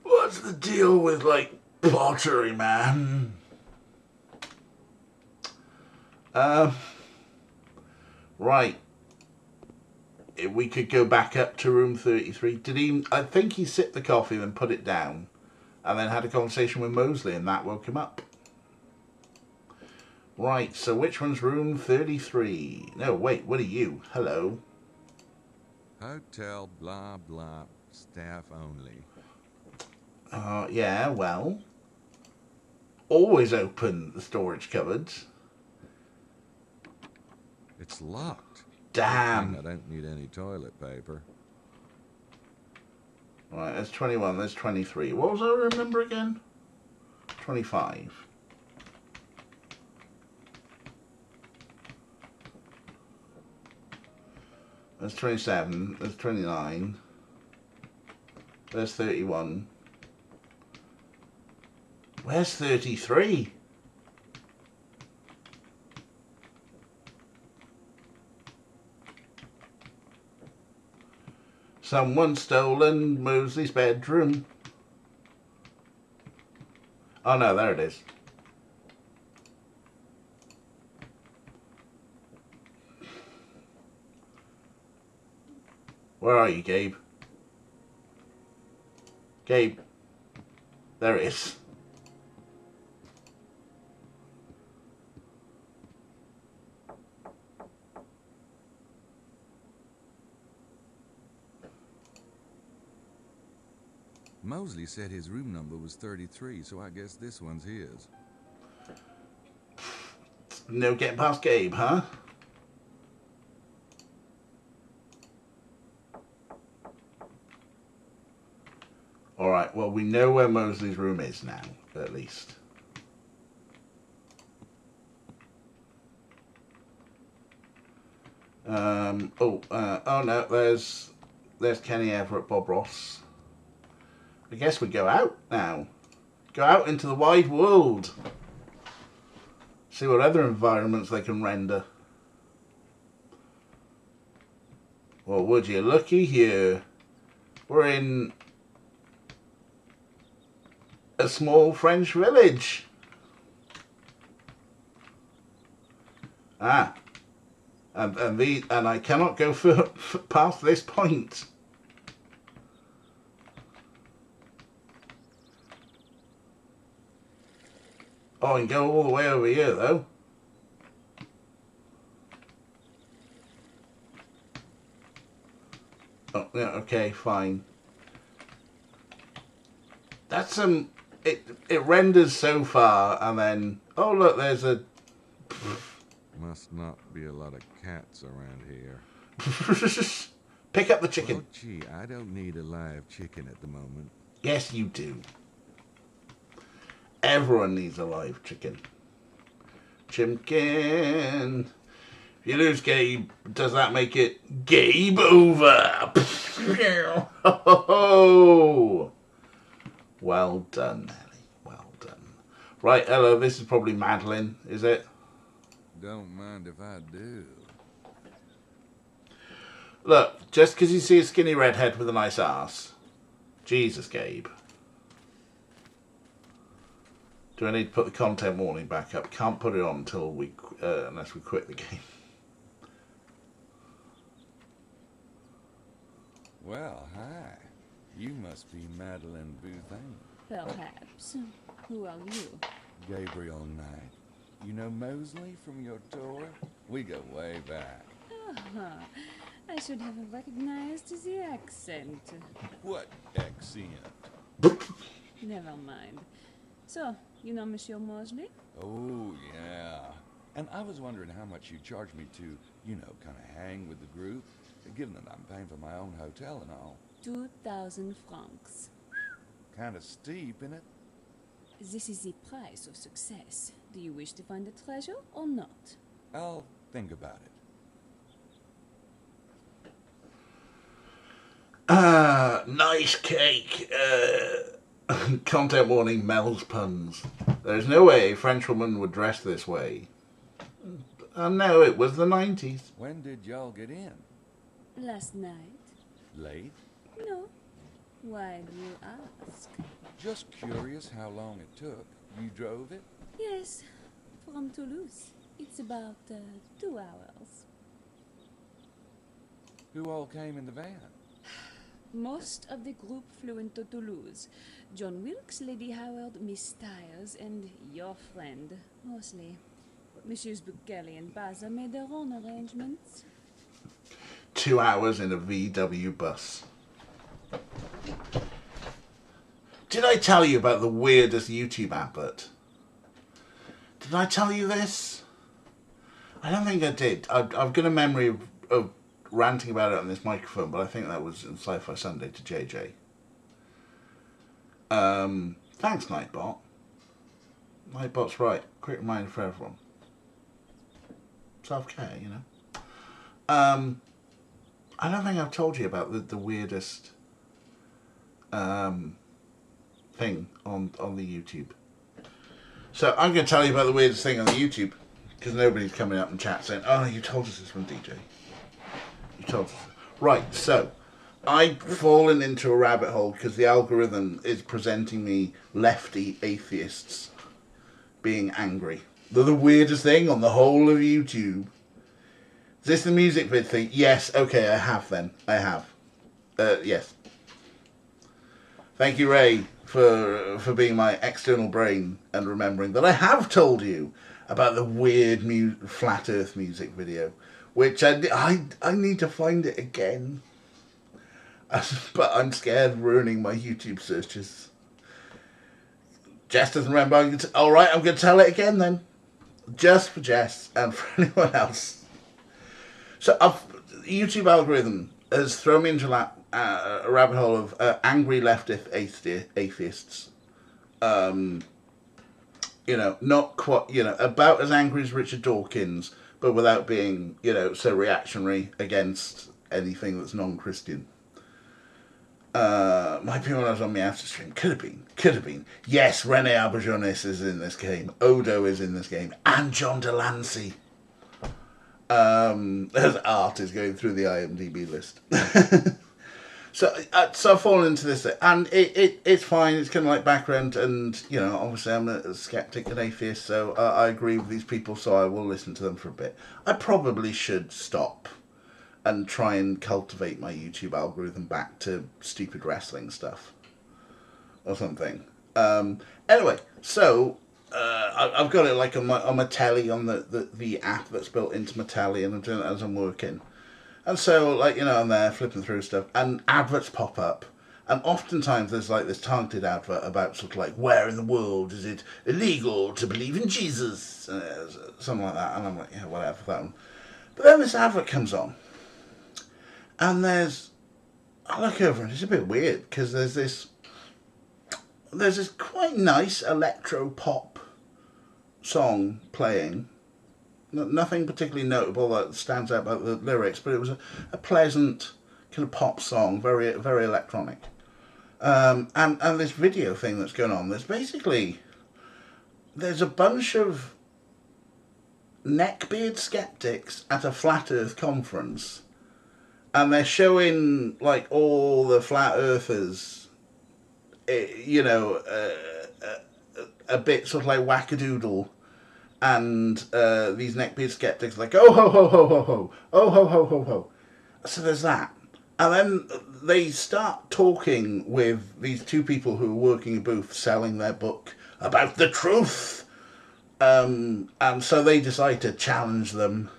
What's the deal with, like, pottery, man? Right. If we could go back up to room 33. Did he? I think he sipped the coffee and then put it down, and then had a conversation with Mosley, and that woke him up. Right. So which one's room 33? No, wait. What are you? Hello.
Hotel, blah, blah, staff only.
Yeah. Well. Always open the storage cupboards.
It's locked.
Damn.
I don't need any toilet paper.
Right, there's 21, there's 23. What was I remember again? 25. That's 27. That's 29. There's 31. Where's 33? Someone stolen Mosley's bedroom. Oh no, there it is. Where are you, Gabe? Gabe. There it is.
Mosley said his room number was 33, so I guess this one's his.
No getting past Gabe, huh? Alright, well, we know where Mosley's room is now, at least. Oh no, there's Kenny Everett, Bob Ross. I guess we go out now. Go out into the wide world. See what other environments they can render. Well, would you looky here? We're in a small French village. Ah. And I cannot go past this point. Oh, I can go all the way over here, though. Oh, yeah, okay, fine. That's it renders so far, and then, oh look, there's a...
Must not be a lot of cats around here.
Pick up the chicken.
Oh, gee, I don't need a live chicken at the moment.
Yes, you do. Everyone needs a live chicken. Chimkin. If you lose Gabe, does that make it Gabe over? Well done, Ellie. Well done. Right, Ella, this is probably Madeline, is it?
Don't mind if I do.
Look, just because you see a skinny redhead with a nice ass. Jesus, Gabe. Do I need to put the content warning back up? Can't put it on until unless we quit the game.
Well, hi. You must be Madeline Bouthane.
Perhaps. Who are you?
Gabriel Knight. You know Mosley from your tour? We go way back.
Uh-huh. I should have recognized the accent.
What accent?
Never mind. So, you know Monsieur Mosley?
Oh, yeah. And I was wondering how much you charge me to, you know, kind of hang with the group, given that I'm paying for my own hotel and all.
2,000 francs.
Kind of steep, innit?
This is the price of success. Do you wish to find the treasure or not?
I'll think about it.
Nice cake. Content warning, Mel's puns. There's no way a Frenchwoman would dress this way. No, it was the 90s.
When did y'all get in?
Last night?
Late?
No. Why do you ask?
Just curious how long it took. You drove it?
Yes, from Toulouse. It's about 2 hours.
Who all came in the van?
Most of the group flew into Toulouse. John Wilkes, Lady Howard, Miss Tyers, and your friend, Mosley. Messieurs Buckelly and Baza made their own arrangements.
2 hours in a VW bus. Did I tell you about the weirdest YouTube advert? Did I tell you this? I don't think I did. I've got a memory of ranting about it on this microphone, but I think that was in Sci-Fi Sunday to JJ. Thanks, Nightbot. Nightbot's right. Quick reminder for everyone. Self-care, you know. I don't think I've told you about the weirdest thing on the YouTube. So I'm going to tell you about the weirdest thing on the YouTube, because nobody's coming up in chat saying, "Oh, you told us this one, DJ. You told us." Right, so I've fallen into a rabbit hole because the algorithm is presenting me lefty atheists being angry. They're the weirdest thing on the whole of YouTube. Is this the music vid thing? Yes, okay, I have then. I have. Yes. Thank you, Ray, for being my external brain and remembering that I have told you about the weird flat earth music video, which I need to find it again. But I'm scared of ruining my YouTube searches. Jess doesn't remember. Alright, I'm going to tell it again then. Just for Jess and for anyone else. So, YouTube algorithm has thrown me into a rabbit hole of angry leftist atheists. You know, not quite, you know, about as angry as Richard Dawkins, but without being, you know, so reactionary against anything that's non-Christian. Might be when I was on my after stream. Could have been. Yes, Rene Auberjonis is in this game. Odo is in this game. And John Delancey. As Art is going through the IMDb list. So I've fallen into this, and it's fine. It's kind of like background, and you know, obviously I'm a skeptic and atheist, so I agree with these people, so I will listen to them for a bit. I probably should stop and try and cultivate my YouTube algorithm back to stupid wrestling stuff or something. Anyway, so I've got it like on my telly, on the app that's built into my telly, and I'm doing it as I'm working. And so, like, you know, I'm there flipping through stuff, and adverts pop up. And oftentimes there's, like, this targeted advert about sort of, like, where in the world is it illegal to believe in Jesus? Something like that. And I'm like, yeah, whatever, that one. But then this advert comes on. And I look over and it's a bit weird, because there's this quite nice electro-pop song playing. Nothing particularly notable that stands out about the lyrics, but it was a pleasant kind of pop song, very very electronic. And this video thing that's going on, there's a bunch of neckbeard skeptics at a flat earth conference, and they're showing like all the flat earthers, you know, a bit sort of like wackadoodle. And these neckbeard skeptics are like, oh ho ho ho ho ho, oh ho ho ho ho. So there's that. And then they start talking with these two people who are working a booth selling their book about the truth. And so they decide to challenge them.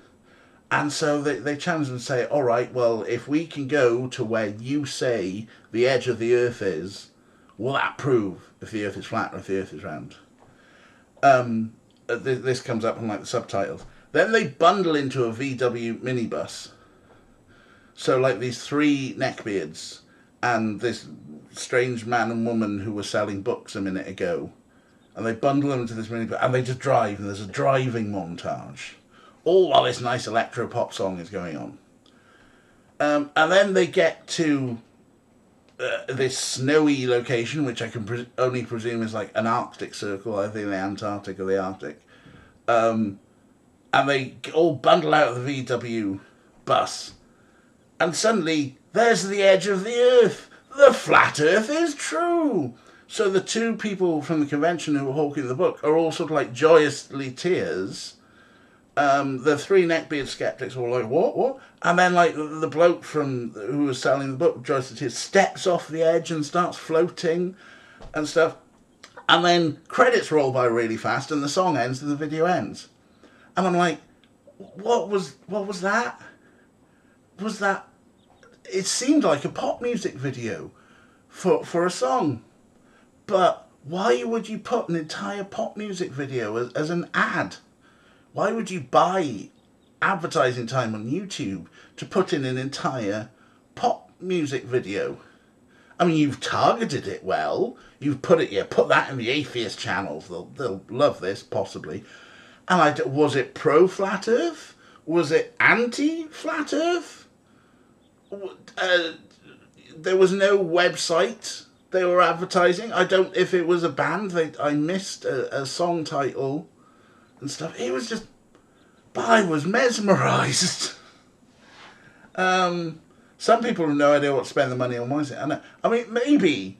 And so they challenge them and say, all right, well, if we can go to where you say the edge of the earth is, will that prove if the earth is flat or if the earth is round? This comes up on like the subtitles. Then they bundle into a VW minibus. So like these three neckbeards and this strange man and woman who were selling books a minute ago. And they bundle them into this minibus and they just drive, and there's a driving montage. All while this nice electro-pop song is going on. And then they get to this snowy location, which I can only presume is like an Arctic circle, either the Antarctic or the Arctic. And they all bundle out of the VW bus. And suddenly, there's the edge of the Earth. The flat Earth is true. So the two people from the convention who were hawking the book are all sort of like joyously tears. The three neckbeard skeptics were like, what? And then like the bloke who was selling the book, joyously tears, steps off the edge and starts floating and stuff. And then credits roll by really fast and the song ends and the video ends. And I'm like, what was that? Was that... It seemed like a pop music video for a song. But why would you put an entire pop music video as an ad? Why would you buy advertising time on YouTube to put in an entire pop music video? I mean, you've targeted it well. You've put that in the atheist channels. They'll love this, possibly. And was it pro-flat Earth? Was it anti-flat Earth? There was no website they were advertising. If it was a band, I missed a song title and stuff. It was just, but I was mesmerised. Some people have no idea what to spend the money on. Why is it? I mean, maybe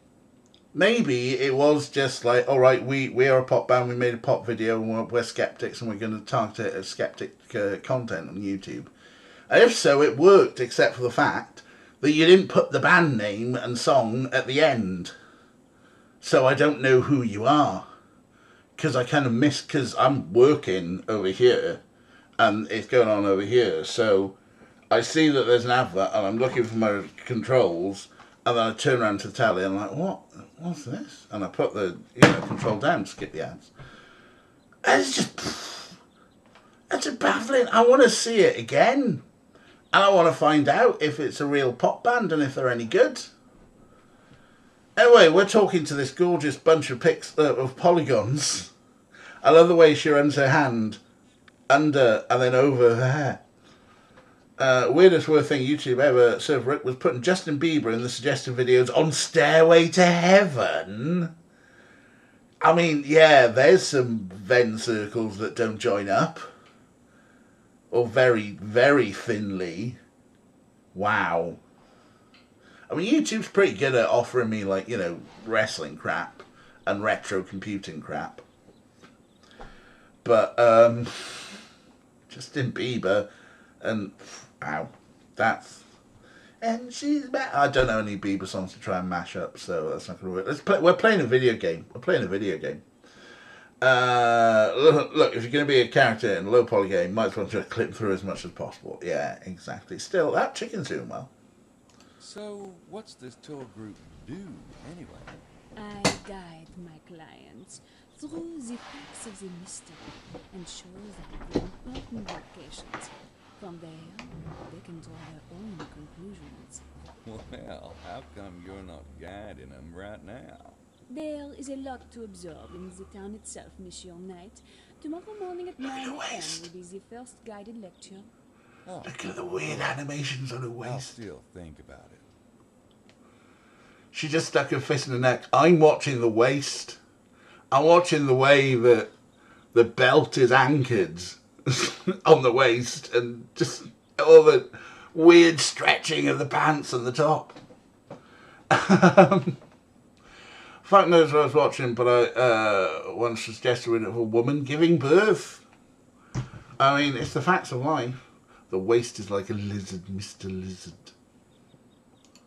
it was just like, all right, we are a pop band. We made a pop video, and we're skeptics, and we're going to target it as skeptic content on YouTube. And if so, it worked, except for the fact that you didn't put the band name and song at the end. So I don't know who you are, because I kind of missed, because I'm working over here, and it's going on over here. So I see that there's an advert, and I'm looking for my controls, and then I turn around to the telly, and I'm like, what's this? And I put the control down to skip the ads. And it's just baffling. I want to see it again. And I want to find out if it's a real pop band and if they're any good. Anyway, we're talking to this gorgeous bunch of polygons. I love the way she runs her hand under and then over her hair. Weirdest word thing YouTube ever served Rick was putting Justin Bieber in the suggested videos on Stairway to Heaven. I mean, yeah, there's some Venn circles that don't join up. Or very, very thinly. Wow. I mean, YouTube's pretty good at offering me, like, wrestling crap and retro computing crap. But, Justin Bieber and, wow, that's... And she's back. I don't know any Bieber songs to try and mash up, so that's not going to work. We're playing a video game. Look, if you're going to be a character in a low poly game, might as well just clip through as much as possible. Yeah, exactly. Still, that chicken's doing well.
So, what's this tour group do, anyway?
I guide my clients through the facts of the mystery and show them the important locations. From there, they can draw their own conclusions.
Well, how come you're not guiding them right now?
There is a lot to absorb in the town itself, Monsieur Knight. Tomorrow morning at 9 a.m. will be the first guided lecture.
Oh,
Look at the weird animations on her
I'll
waist.
still think about it.
She just stuck her fist in her neck. I'm watching the waist. I'm watching the way that the belt is anchored on the waist and just all the weird stretching of the pants and the top. Fuck knows what I was watching, but I once suggested of a woman giving birth. I mean, it's the facts of life. The waist is like a lizard, Mr. Lizard.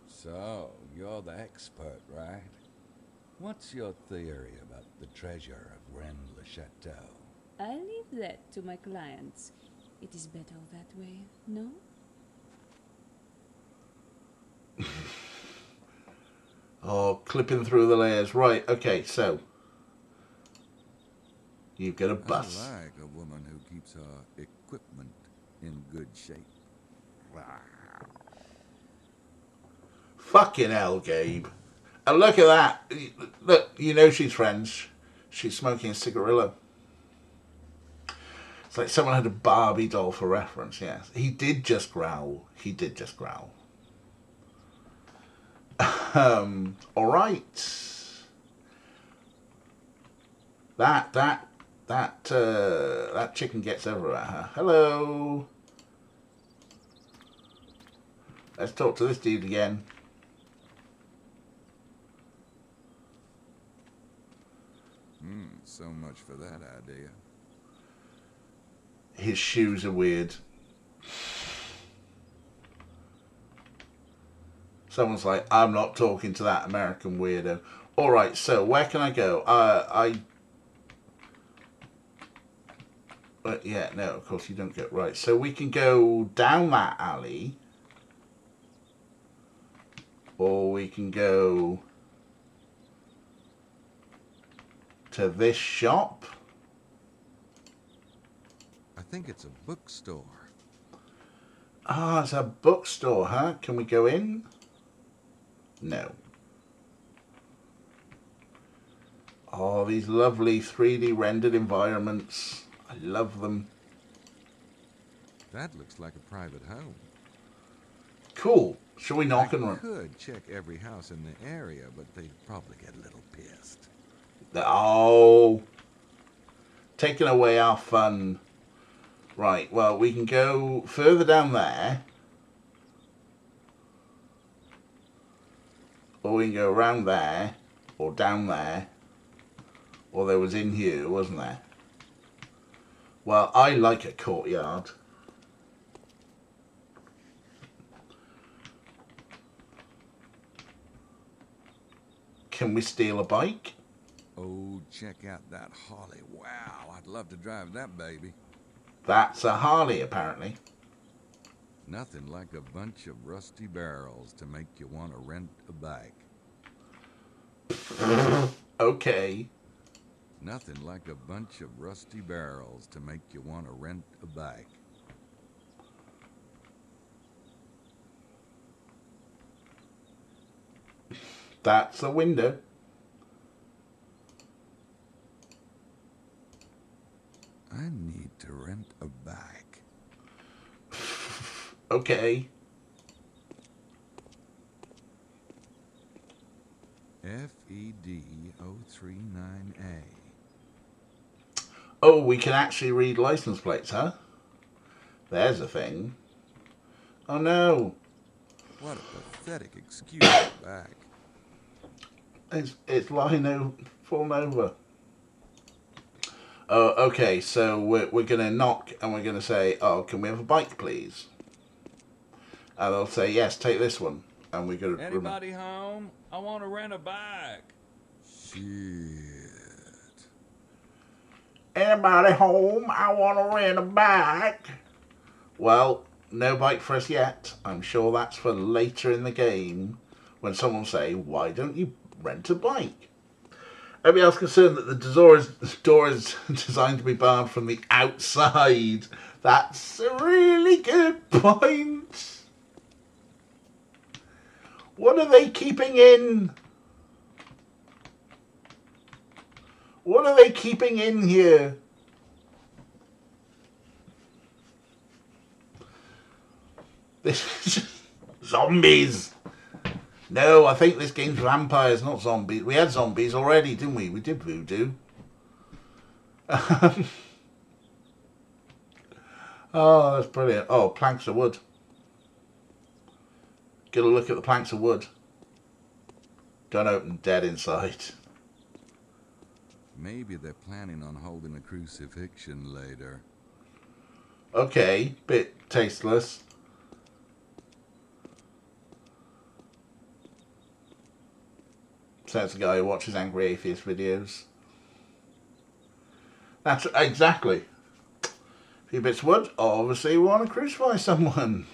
So, you're the expert, right? What's your theory about the treasure of Rennes-le-Château?
I leave that to my clients. It is better that way, no?
Oh, clipping through the layers. Right, okay, so. You've got a bus.
I like a woman who keeps her equipment in good shape. Wow.
Fucking hell, Gabe. And look at that. Look, she's French. She's smoking a cigarillo. It's like someone had a Barbie doll for reference, yes. He did just growl. All right. That chicken gets over at her. Hello. Let's talk to this dude again.
So much for that idea.
His shoes are weird. Someone's like, I'm not talking to that American weirdo. Alright, so where can I go? Yeah, no, of course you don't get right. So we can go down that alley. Or we can go to this shop.
I think it's a bookstore.
Ah, it's a bookstore, huh? Can we go in? No. Oh, these lovely 3D rendered environments. I love them.
That looks like a private home.
Cool. Shall we knock and
I
run?
could check every house in the area, but they'd probably get a little pissed.
Oh. Taking away our fun. Right, well, we can go further down there. Or we can go around there. Or down there. Or there was in here, wasn't there? Well, I like a courtyard. Can we steal a bike?
Oh, check out that Harley. Wow, I'd love to drive that baby.
That's a Harley, apparently.
Nothing like a bunch of rusty barrels to make you want to rent a bike.
Okay.
Nothing like a bunch of rusty barrels to make you want to rent a bike.
That's a window.
I need to rent a bike.
Okay.
FED039A.
Oh, we can actually read license plates, huh? There's a thing. Oh no.
What a pathetic excuse for a bike.
It's lying falling over. Oh, okay, so we're going to knock and we're going to say, oh, can we have a bike, please? And they'll say, yes, take this one. And we're going to...
Anybody home? I want to rent a bike.
Shit.
Anybody home? I want to rent a bike. Well, no bike for us yet. I'm sure that's for later in the game when someone will say, why don't you rent a bike? Everybody else concerned that the door is designed to be barred from the outside. That's a really good point. What are they keeping in? What are they keeping in here? This is just zombies. No, I think this game's vampires, not zombies. We had zombies already, didn't we? We did voodoo. Oh, that's brilliant. Oh, planks of wood. Get a look at the planks of wood. Don't open, dead inside.
Maybe they're planning on holding a crucifixion later.
Okay, bit tasteless. Says the guy who watches Angry Atheist videos. That's exactly. A few bits of wood. Obviously, we want to crucify someone.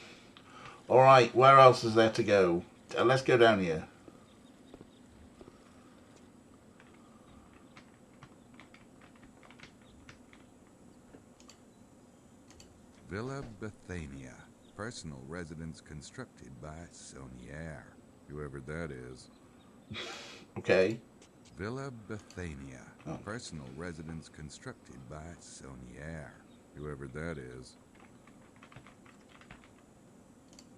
Alright, where else is there to go? Let's go down here.
Villa Bethania. Personal residence constructed by Saunier. Whoever that is.
Okay.
Villa Bethania.
Oh.
Personal residence constructed by Saunier. Whoever that is.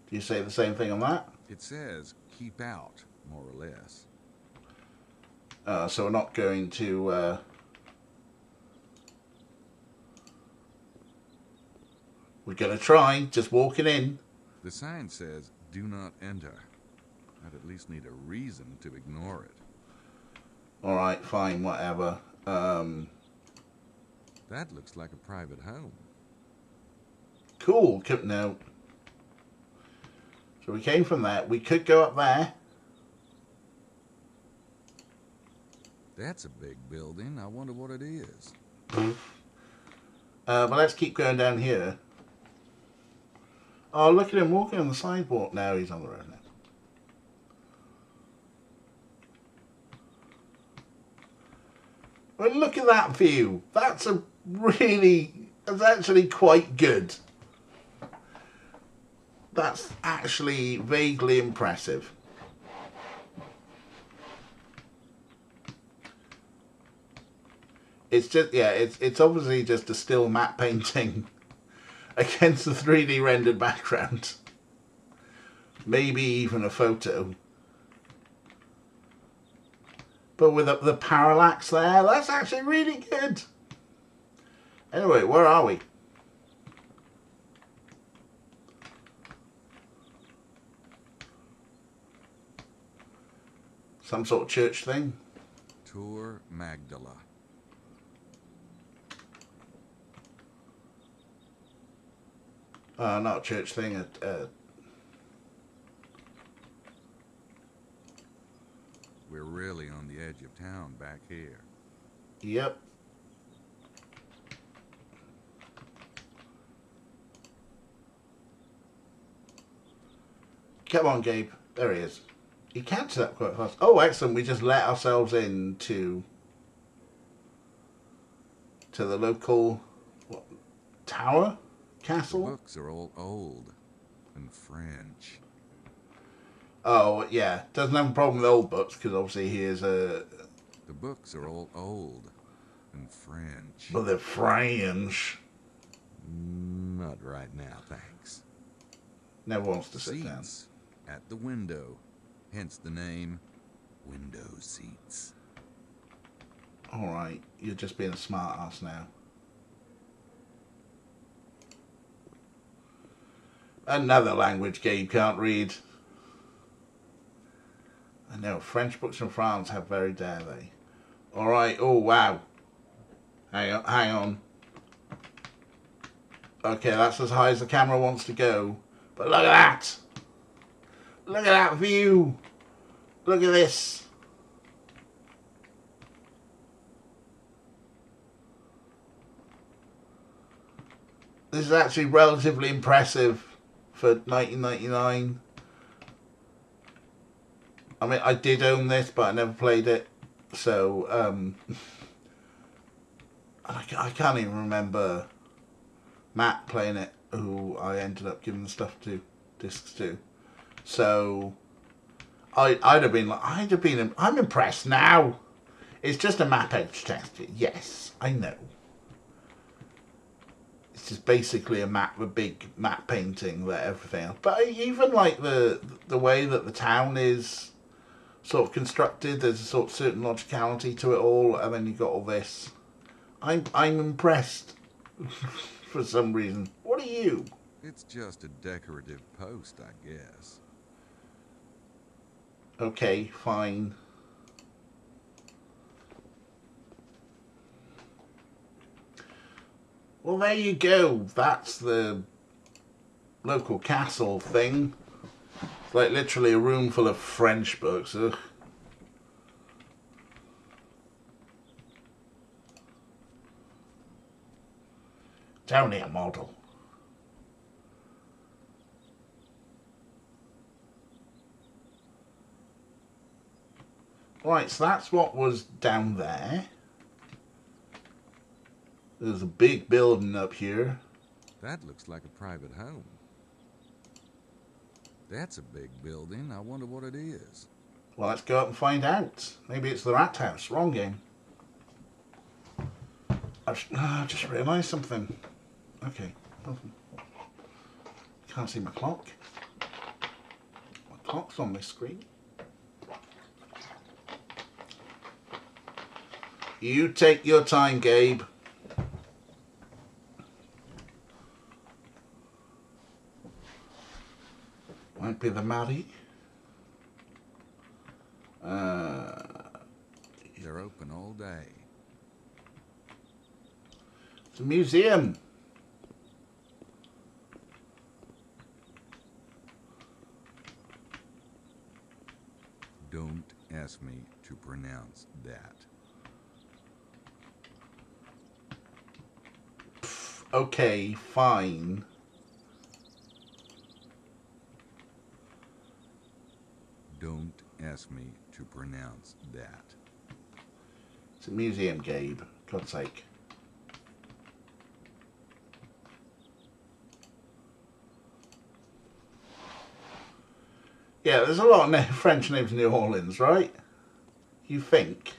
Do you say the same thing on that?
It says, keep out, more or less.
So we're not going to... We're going to try, just walking in.
The sign says, do not enter. I'd at least need a reason to ignore it.
Alright, fine, whatever.
That looks like a private home.
Cool, no. So we came from there. We could go up there.
That's a big building. I wonder what it is.
But let's keep going down here. Oh, look at him walking on the sidewalk. Now he's on the road now. Well, look at that view. That's actually quite good. That's actually vaguely impressive. It's just, yeah, it's obviously just a still matte painting against the 3D rendered background. Maybe even a photo. But with the parallax there, that's actually really good. Anyway, where are we? Some sort of church thing?
Tour Magdala.
Not a church thing.
We're really on the edge of town back here.
Yep. Come on, Gabe. There he is. He catches up quite fast. Oh, excellent. We just let ourselves into the local tower? Castle?
The books are all old and French.
Oh, yeah. Doesn't have a problem with old books, because obviously he is a...
The books are all old and French.
But they're French.
Not right now, thanks.
Never wants to sit down.
Seats at the window, hence the name Window Seats.
Alright, you're just being a smart ass now. Another language Gabe can't read. I know, French books from France have very dare they. Alright, oh wow. Hang on. Okay, that's as high as the camera wants to go. But look at that! Look at that view! Look at this! This is actually relatively impressive for 1999. I mean, I did own this, but I never played it. So, I can't even remember Matt playing it, who I ended up giving the stuff to, discs to. So, I'd have been like, I'm impressed now. It's just a map edge texture. Yes, I know. It's just basically a big map painting that everything else. But even like the way that the town is sort of constructed, there's a sort of certain logicality to it all, and then you got all this. I'm impressed for some reason. What are you?
It's just a decorative post, I guess.
Okay, fine. Well, there you go. That's the local castle thing. It's like literally a room full of French books. Ugh. It's only a model. Right, so that's what was down there. There's a big building up here.
That looks like a private home. That's a big building. I wonder what it is.
Well, let's go up and find out. Maybe it's the Rat House. Wrong game. I just realised something. Okay. Can't see my clock. My clock's on my screen. You take your time, Gabe. Might be the Maddie.
They're open all day.
It's a museum.
Don't ask me to pronounce that.
Okay, fine.
Don't ask me to pronounce that.
It's a museum, Gabe. God's sake. Yeah, there's a lot of French names in New Orleans, right? You think?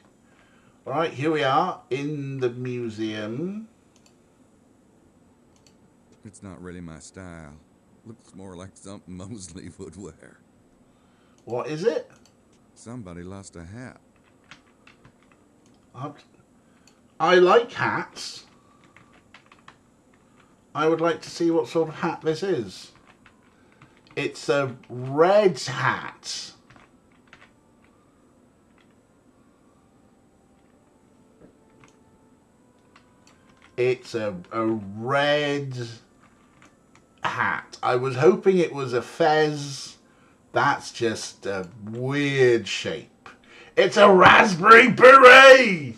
Alright, here we are in the museum.
It's not really my style. Looks more like something Mosley would wear.
What is it?
Somebody lost a hat.
I like hats. I would like to see what sort of hat this is. It's a red hat. It's a red hat. I was hoping it was a fez. That's just a weird shape. It's a raspberry beret!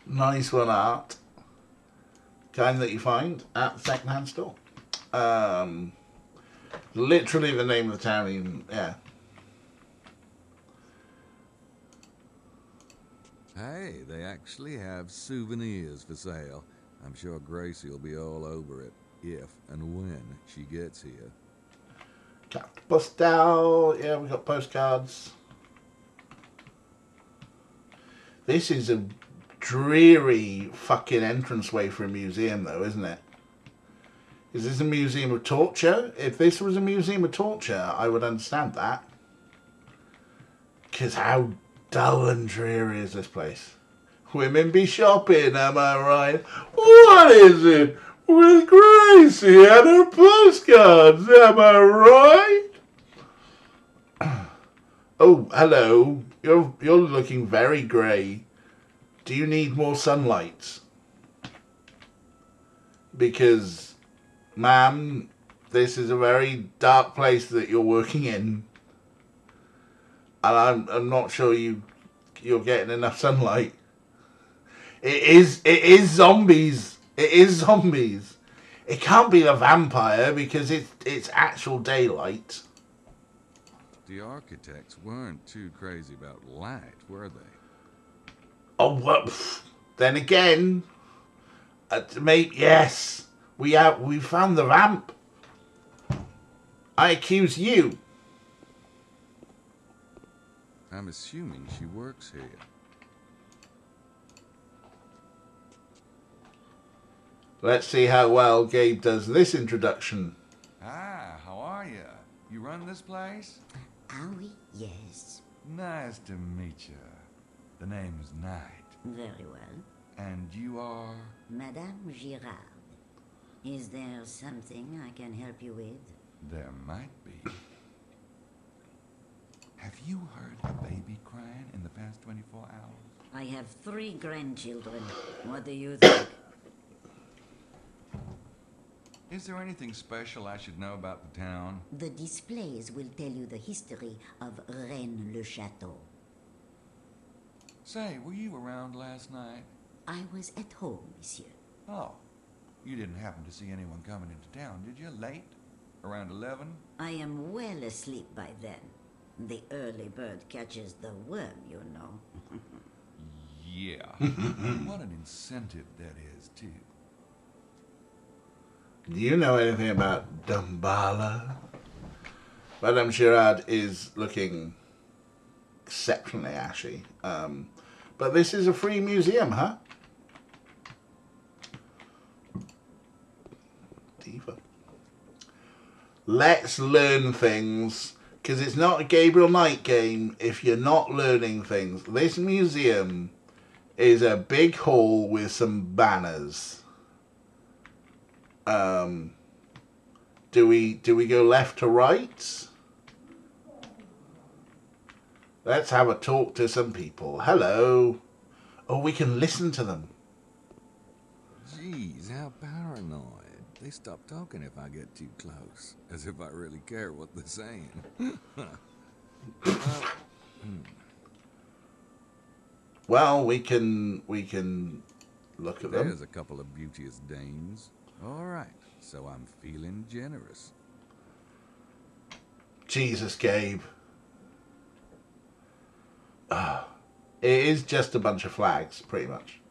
Nice one, Art. Kind that you find at the second-hand store. Literally the name of the town, even, yeah.
Hey, they actually have souvenirs for sale. I'm sure Gracie will be all over it if and when she gets here.
Carte postale. Yeah, we got postcards. This is a dreary fucking entranceway for a museum, though, isn't it? Is this a museum of torture? If this was a museum of torture, I would understand that. Because how dull and dreary is this place? Women be shopping, am I right? What is it with Gracie and her postcards, am I right? Oh, hello. You're looking very grey. Do you need more sunlight? Because, ma'am, this is a very dark place that you're working in. And I'm not sure you're getting enough sunlight. It is zombies. It is zombies. It can't be a vampire because it's actual daylight.
The architects weren't too crazy about light, were they?
Oh, well, then again, mate, yes, we found the vamp. I accuse you.
I'm assuming she works here.
Let's see how well Gabe does this introduction.
Ah, how are you? You run this place?
Ah oui, yes.
Nice to meet you. The name's Knight.
Very well.
And you are?
Madame Girard. Is there something I can help you with?
There might be. Have you heard a baby crying in the past 24 hours?
I have 3 grandchildren. What do you think?
Is there anything special I should know about the town?
The displays will tell you the history of Rennes-le-Château.
Say, were you around last night?
I was at home, monsieur.
Oh, you didn't happen to see anyone coming into town, did you? Late? Around 11?
I am well asleep by then. The early bird catches the worm, you know.
Yeah. What an incentive that is, too.
Do you know anything about Dambala? Madame Girard is looking exceptionally ashy. But this is a free museum, huh? Diva. Let's learn things. Because it's not a Gabriel Knight game if you're not learning things. This museum is a big hall with some banners. Do we go left to right? Let's have a talk to some people. Hello. Oh, we can listen to them.
Jeez, how paranoid. They stop talking if I get too close. As if I really care what they're saying.
Well, we can look at them.
There's a couple of beauteous dames. All right, so I'm feeling generous.
Jesus, Gabe. It is just a bunch of flags, pretty much.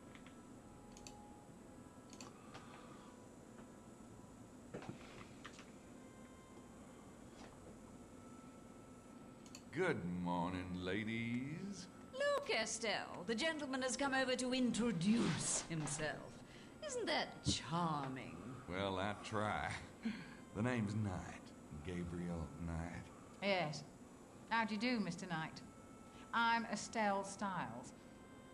Good morning, ladies.
Look, Estelle, the gentleman has come over to introduce himself. Isn't that charming?
Well, I try. The name's Knight. Gabriel Knight.
Yes. How do you do, Mr. Knight? I'm Estelle Styles,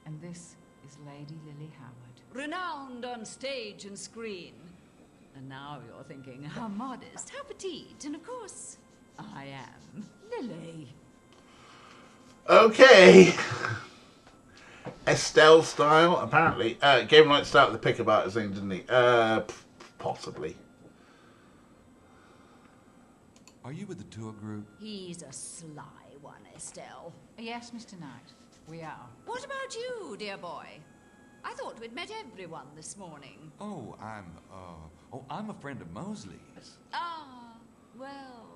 and this is Lady Lily Howard.
Renowned on stage and screen. And now you're thinking, how modest, how petite, and of course, I am Lily.
Okay. Estelle style, apparently. Gabriel Knight started the pick about his thing, didn't he? Possibly.
Are you with the tour group?
He's a sly one, Estelle.
Yes, Mr. Knight, we are.
What about you, dear boy? I thought we'd met everyone this morning.
Oh, I'm a friend of Mosley's.
Ah, well.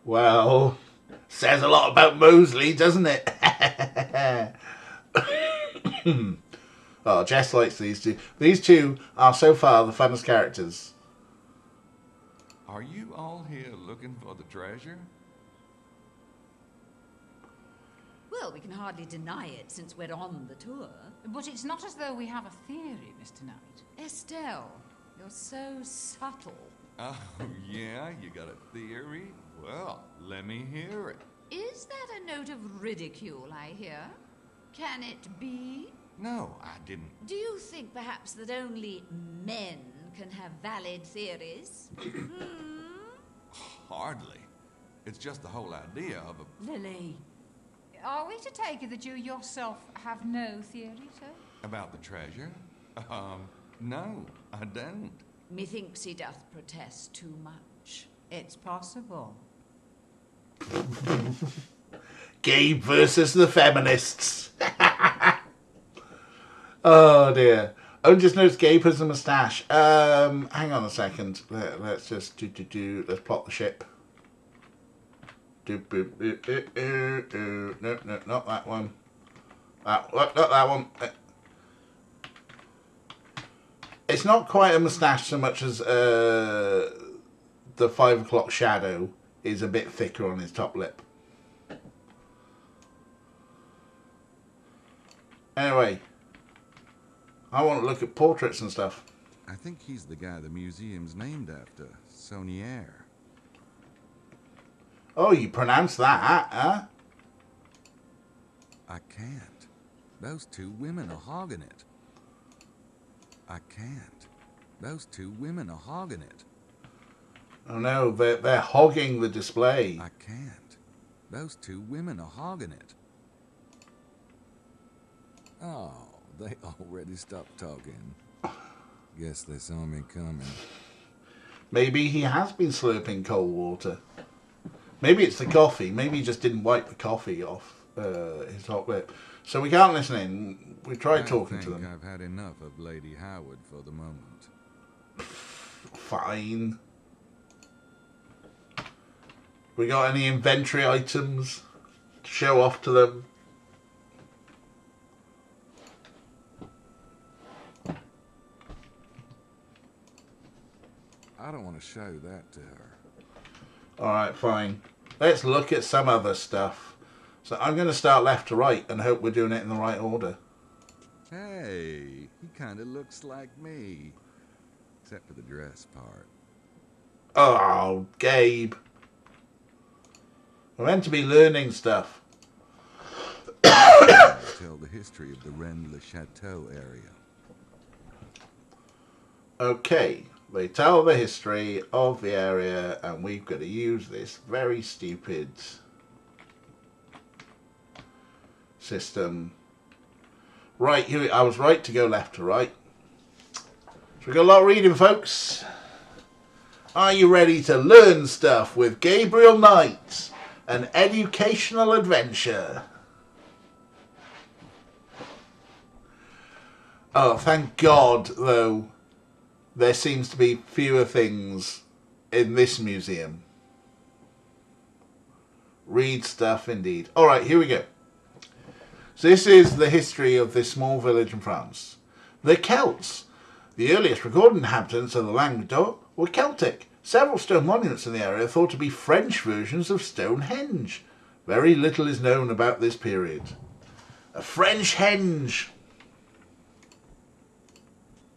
Well. Says a lot about Mosley, doesn't it? Oh, Jess likes these two. These two are so far the funnest characters.
Are you all here looking for the treasure?
Well, we can hardly deny it since we're on the tour.
But it's not as though we have a theory, Mr. Knight.
Estelle, you're so subtle.
Oh, yeah? You got a theory? Well, let me hear it.
Is that a note of ridicule I hear? Can it be?
No, I didn't.
Do you think perhaps that only men can have valid theories?
Hardly. It's just the whole idea of a...
Lily.
Are we to take it that you yourself have no theory, sir?
About the treasure? No, I don't.
Methinks he doth protest too much.
It's possible.
Gabe versus the feminists. Oh dear. Oh, just noticed Gabe has a moustache. Hang on a second. Let's just let's plot the ship. No, not that one. Not that one. It's not quite a moustache so much as the 5 o'clock shadow is a bit thicker on his top lip. Anyway, I want to look at portraits and stuff.
I think he's the guy the museum's named after, Saunier.
Oh, you pronounce that, huh?
I can't. Those two women are hogging it. I can't. Those two women are hogging it.
Oh no, they're hogging the display.
I can't. Those two women are hogging it. Oh, they already stopped talking. Guess they saw me coming.
Maybe he has been slurping cold water. Maybe it's the coffee. Maybe he just didn't wipe the coffee off his top lip. So we can't listen in. We tried talking to them.
I've had enough of Lady Howard for the moment.
Fine. We got any inventory items to show off to them?
I don't want to show that to her.
Alright, fine. Let's look at some other stuff. So I'm going to start left to right and hope we're doing it in the right order.
Hey, he kind of looks like me. Except for the dress part.
Oh, Gabe. We're meant to be learning stuff.
Tell the history of the Rennes-le-Chateau area.
Okay, they tell the history of the area and we've got to use this very stupid system. Right, here I was right to go left to right. So we've got a lot of reading, folks. Are you ready to learn stuff with Gabriel Knight? An educational adventure. Oh, thank God, though, there seems to be fewer things in this museum. Read stuff, indeed. All right, here we go. So this is the history of this small village in France. The Celts. The earliest recorded inhabitants of the Languedoc were Celtic. Several stone monuments in the area are thought to be French versions of Stonehenge. Very little is known about this period. A French henge.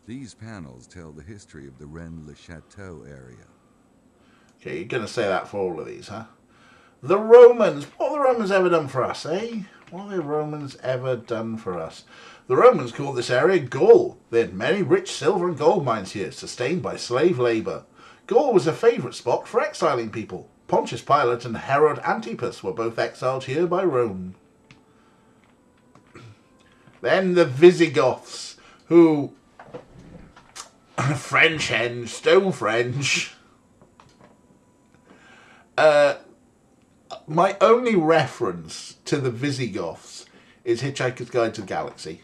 These panels tell the history of the Rennes-le-Château area.
Okay, you're going to say that for all of these, huh? The Romans. What have the Romans ever done for us, eh? What have the Romans ever done for us? The Romans called this area Gaul. They had many rich silver and gold mines here, sustained by slave labour. Gaul was a favourite spot for exiling people. Pontius Pilate and Herod Antipas were both exiled here by Rome. Then the Visigoths, who... French henge, stone French. My only reference to the Visigoths is Hitchhiker's Guide to the Galaxy.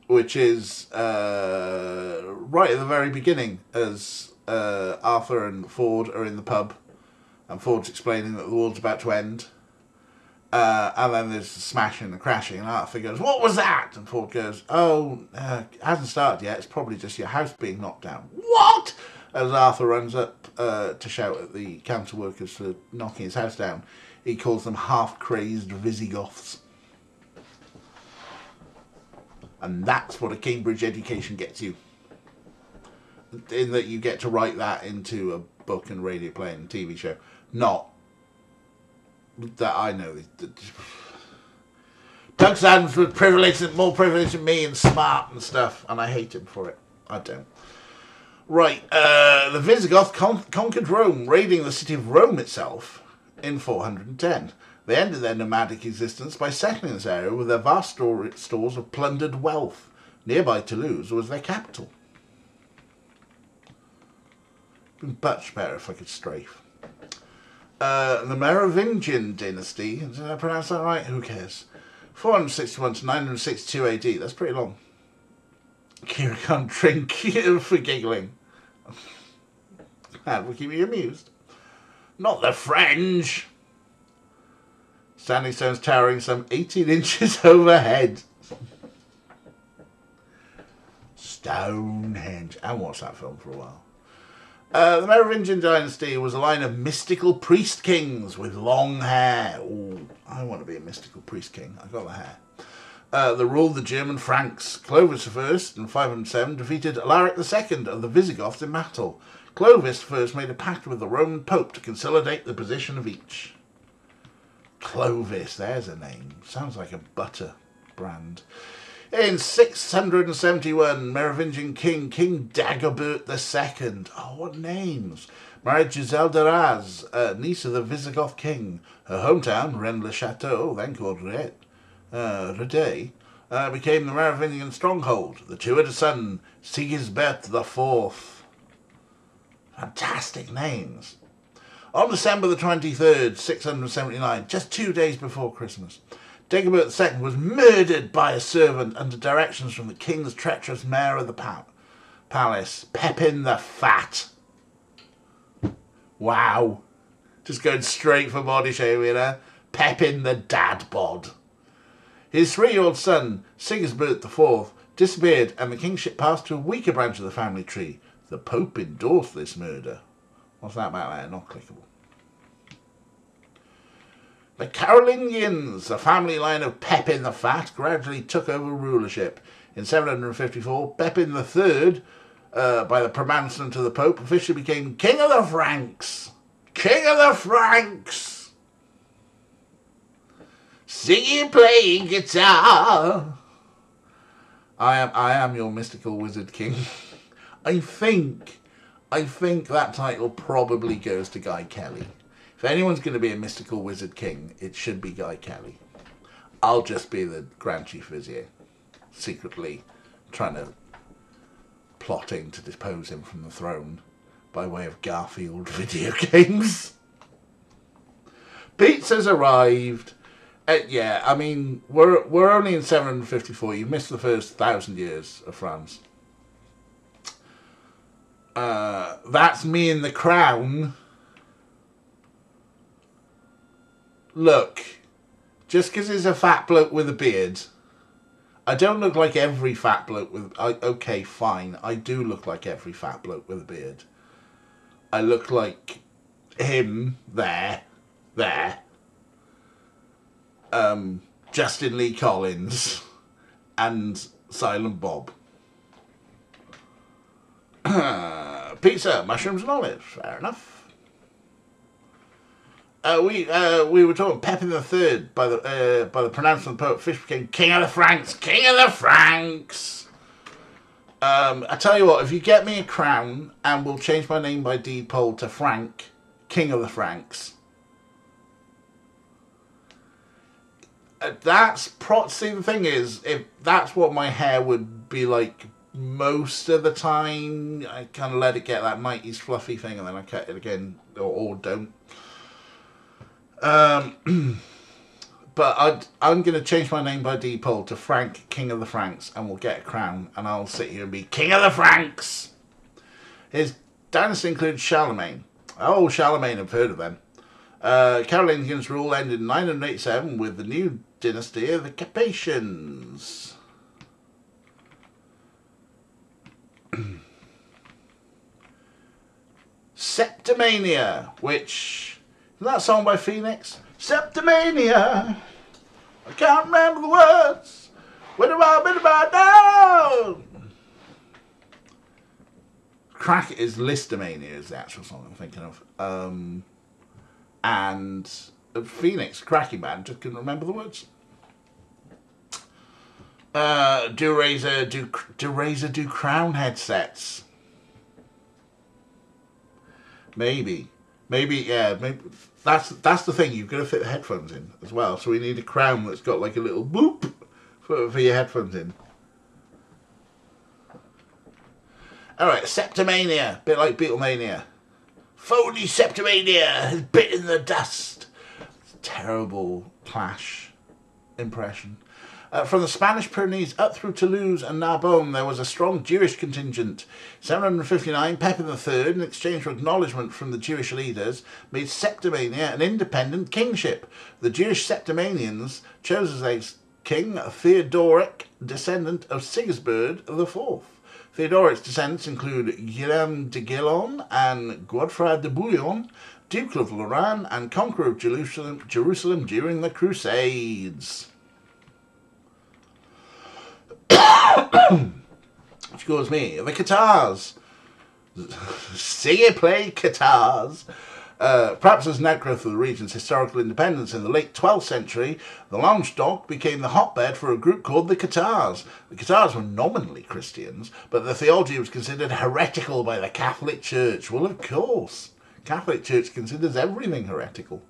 Which is right at the very beginning, as Arthur and Ford are in the pub, and Ford's explaining that the world's about to end. And then there's the smashing and crashing, and Arthur goes, "What was that?" And Ford goes, "Oh, it hasn't started yet. It's probably just your house being knocked down." What? As Arthur runs up to shout at the council workers for knocking his house down, he calls them half-crazed Visigoths. And that's what a Cambridge education gets you. In that you get to write that into a book and radio play and TV show. Not that I know. Doug Adams was more privileged than me and smart and stuff, and I hate him for it. I don't. Right, the Visigoths conquered Rome, raiding the city of Rome itself in 410. They ended their nomadic existence by settling this area with their vast stores of plundered wealth. Nearby Toulouse was their capital. It'd be much better if I could strafe. The Merovingian dynasty, did I pronounce that right? Who cares? 461 to 962 AD, that's pretty long. Kira can't drink for giggling. That will keep you amused. Not the French! Standing stones towering some 18 inches overhead. Stonehenge. I watched that film for a while. The Merovingian dynasty was a line of mystical priest kings with long hair. Ooh, I want to be a mystical priest king. I got the hair. That ruled the German Franks. Clovis I in 507 defeated Alaric II of the Visigoths in battle. Clovis first made a pact with the Roman Pope to consolidate the position of each. Clovis, there's a name. Sounds like a butter brand. In 671, Merovingian king, King Dagobert II. Oh, what names! Married Giselle de Raz, niece of the Visigoth king. Her hometown, Rennes-le-Château, then called Redé, became the Merovingian stronghold. The two had a son, Sigisbert IV. Fantastic names. On December the 23rd, 679, just 2 days before Christmas, Dagobert II was murdered by a servant under directions from the king's treacherous mayor of the palace, Pepin the Fat. Wow. Just going straight for body shaming, huh? Pepin the Dad Bod. His 3-year-old son, Sigisbert IV, disappeared, and the kingship passed to a weaker branch of the family tree. The Pope endorsed this murder. What's that about there? Not clickable. The Carolingians, a family line of Pepin the Fat, gradually took over rulership. In 754, Pepin III, by the pronouncement of the Pope, officially became King of the Franks. King of the Franks! Singing, playing guitar. I am your mystical wizard king. I think that title probably goes to Guy Kelly. If anyone's going to be a mystical wizard king, it should be Guy Kelly. I'll just be the Grand Chief Vizier, secretly plotting to depose him from the throne by way of Garfield video games. Pizza's arrived. Yeah, I mean, we're only in 754. You missed the first 1,000 years of France. That's me in the crown. Look, just because he's a fat bloke with a beard, I don't look like every fat bloke with... okay, fine, I do look like every fat bloke with a beard. I look like him there. Justin Lee Collins and Silent Bob. Pizza, mushrooms and olives. Fair enough. We were talking Pepin III by the pronouncement of the poet Fish became King of the Franks. King of the Franks. I tell you what, if you get me a crown and we'll change my name by deed poll to Frank, King of the Franks. See, the thing is, if that's what my hair would be like most of the time, I kind of let it get that 90s fluffy thing and then I cut it again, or don't. But I'm going to change my name by deed poll to Frank, King of the Franks, and we'll get a crown, and I'll sit here and be King of the Franks. His dynasty includes Charlemagne. Oh, Charlemagne, I've heard of them. Carolingians' rule ended in 987 with the new dynasty of the Capetians. Septimania, which... Isn't that a song by Phoenix? Septimania! I can't remember the words! What about now? Crack is Listomania is the actual song I'm thinking of. And Phoenix, cracking band, just couldn't remember the words. Do Razer do crown headsets? Maybe, yeah. Maybe that's the thing. You've got to fit the headphones in as well. So we need a crown that's got like a little boop for your headphones in. All right, Septimania, bit like Beatlemania. Phony Septimania has bitten the dust. Terrible Clash impression. From the Spanish Pyrenees up through Toulouse and Narbonne, there was a strong Jewish contingent. 759, Pepin III, in exchange for acknowledgement from the Jewish leaders, made Septimania an independent kingship. The Jewish Septimanians chose as their king Theodoric, descendant of Sigisbert IV. Theodoric's descendants include Guillaume de Guillon and Godefroy de Bouillon, Duke of Lorraine and conqueror of Jerusalem during the Crusades. Excuse me. The Catars. Sing it, play Catars. Perhaps as an outgrowth of the region's historical independence in the late 12th century, the Languedoc became the hotbed for a group called the Catars. The Catars were nominally Christians, but their theology was considered heretical by the Catholic Church. Well, of course. Catholic Church considers everything heretical.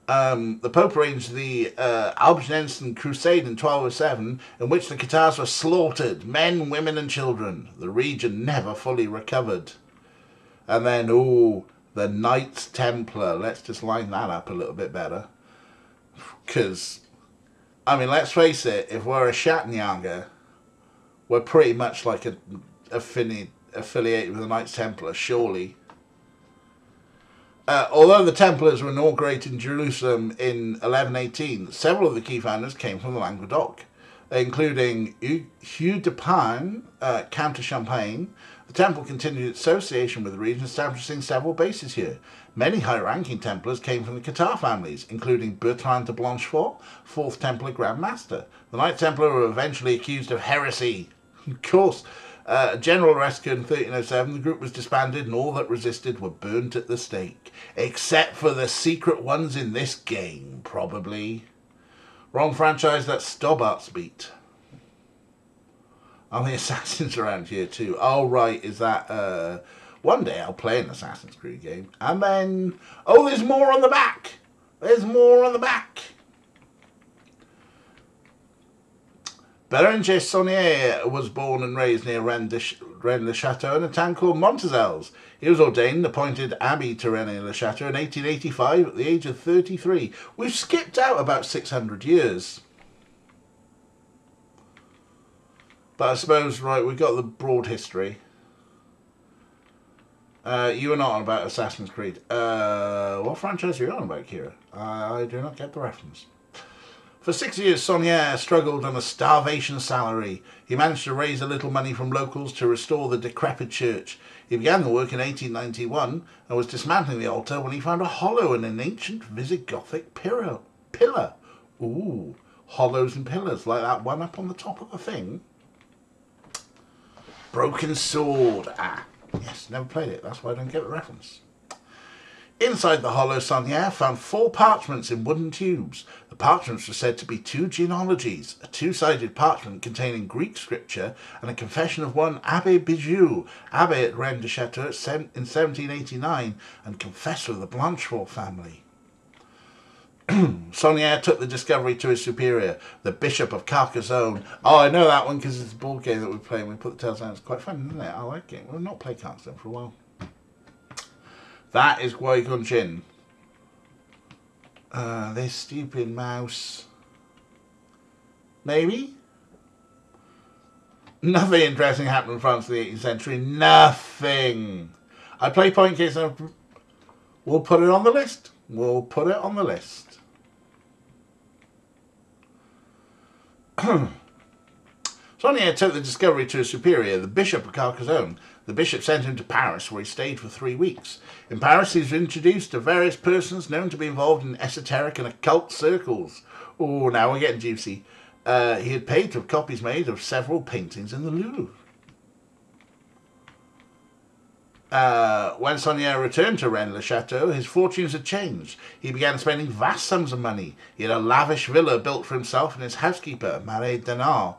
The Pope arranged the Albigensian Crusade in 1207, in which the Catars were slaughtered, men, women and children. The region never fully recovered. And then, the Knights Templar. Let's just line that up a little bit better. Because, I mean, let's face it, if we're a Schattenjäger, we're pretty much like affiliated with the Knights Templar, surely. Although the Templars were inaugurated in Jerusalem in 1118, several of the key founders came from the Languedoc, including Hugh de Pine, Count of Champagne. The Temple continued its association with the region, establishing several bases here. Many high-ranking Templars came from the Catar families, including Bertrand de Blanchefort, 4th Templar Grand Master. The Knights Templar were eventually accused of heresy. Of course, general arrest occurred in 1307. The group was disbanded and all that resisted were burnt at the stake. Except for the secret ones in this game, probably. Wrong franchise, that's Stobart's beat. Are the assassins around here too? Oh, right, is that... One day I'll play an Assassin's Creed game. And then... Oh, there's more on the back! There's more on the back! Berenger Saunier was born and raised near Rennes-le-Château in a town called Montazels. He was ordained and appointed abbé to Rennes-le-Château in 1885 at the age of 33. We've skipped out about 600 years. But I suppose, right, we've got the broad history. You were not on about Assassin's Creed. What franchise are you on about, Kira? I do not get the reference. For 6 years, Saunière struggled on a starvation salary. He managed to raise a little money from locals to restore the decrepit church. He began the work in 1891 and was dismantling the altar when he found a hollow in an ancient Visigothic pillar. Ooh, hollows and pillars, like that one up on the top of the thing. Broken sword. Ah, yes, never played it. That's why I don't get the reference. Inside the hollow, Saunière found 4 parchments in wooden tubes. The parchments were said to be 2 genealogies, a 2-sided parchment containing Greek scripture and a confession of one Abbé Bijou, abbé at Rennes de Château in 1789 and confessor of the Blanchefort family. Saunière took the discovery to his superior, the Bishop of Carcassonne. Oh, I know that one because it's a board game that we play and we put the tails down. It's quite fun, isn't it? I like it. We've not played Carcassonne for a while. That is Qui-Gon Jinn. This stupid mouse. Maybe? Nothing interesting happened in France in the 18th century. Nothing. I play point case and we'll put it on the list. We'll put it on the list. Saunière took the discovery to his superior, the Bishop of Carcassonne. The bishop sent him to Paris, where he stayed for 3 weeks. In Paris, he was introduced to various persons known to be involved in esoteric and occult circles. Oh, now we're getting juicy. He had paid to have copies made of several paintings in the Louvre. When Saunière returned to Rennes-le-Château, his fortunes had changed. He began spending vast sums of money. He had a lavish villa built for himself and his housekeeper, Marie Denarno.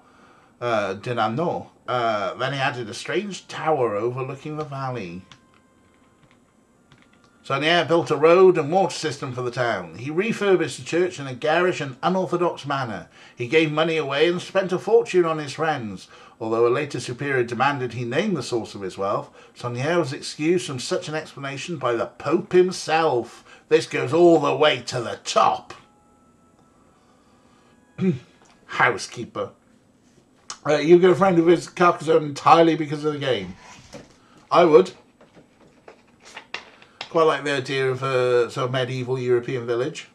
Then he added a strange tower overlooking the valley. Saunière built a road and water system for the town. He refurbished the church in a garish and unorthodox manner. He gave money away and spent a fortune on his friends. Although a later superior demanded he name the source of his wealth, Saunière was excused from such an explanation by the Pope himself. This goes all the way to the top. Housekeeper. You get a friend who visits Carcassonne entirely because of the game. I would. Quite like the idea of a sort of medieval European village.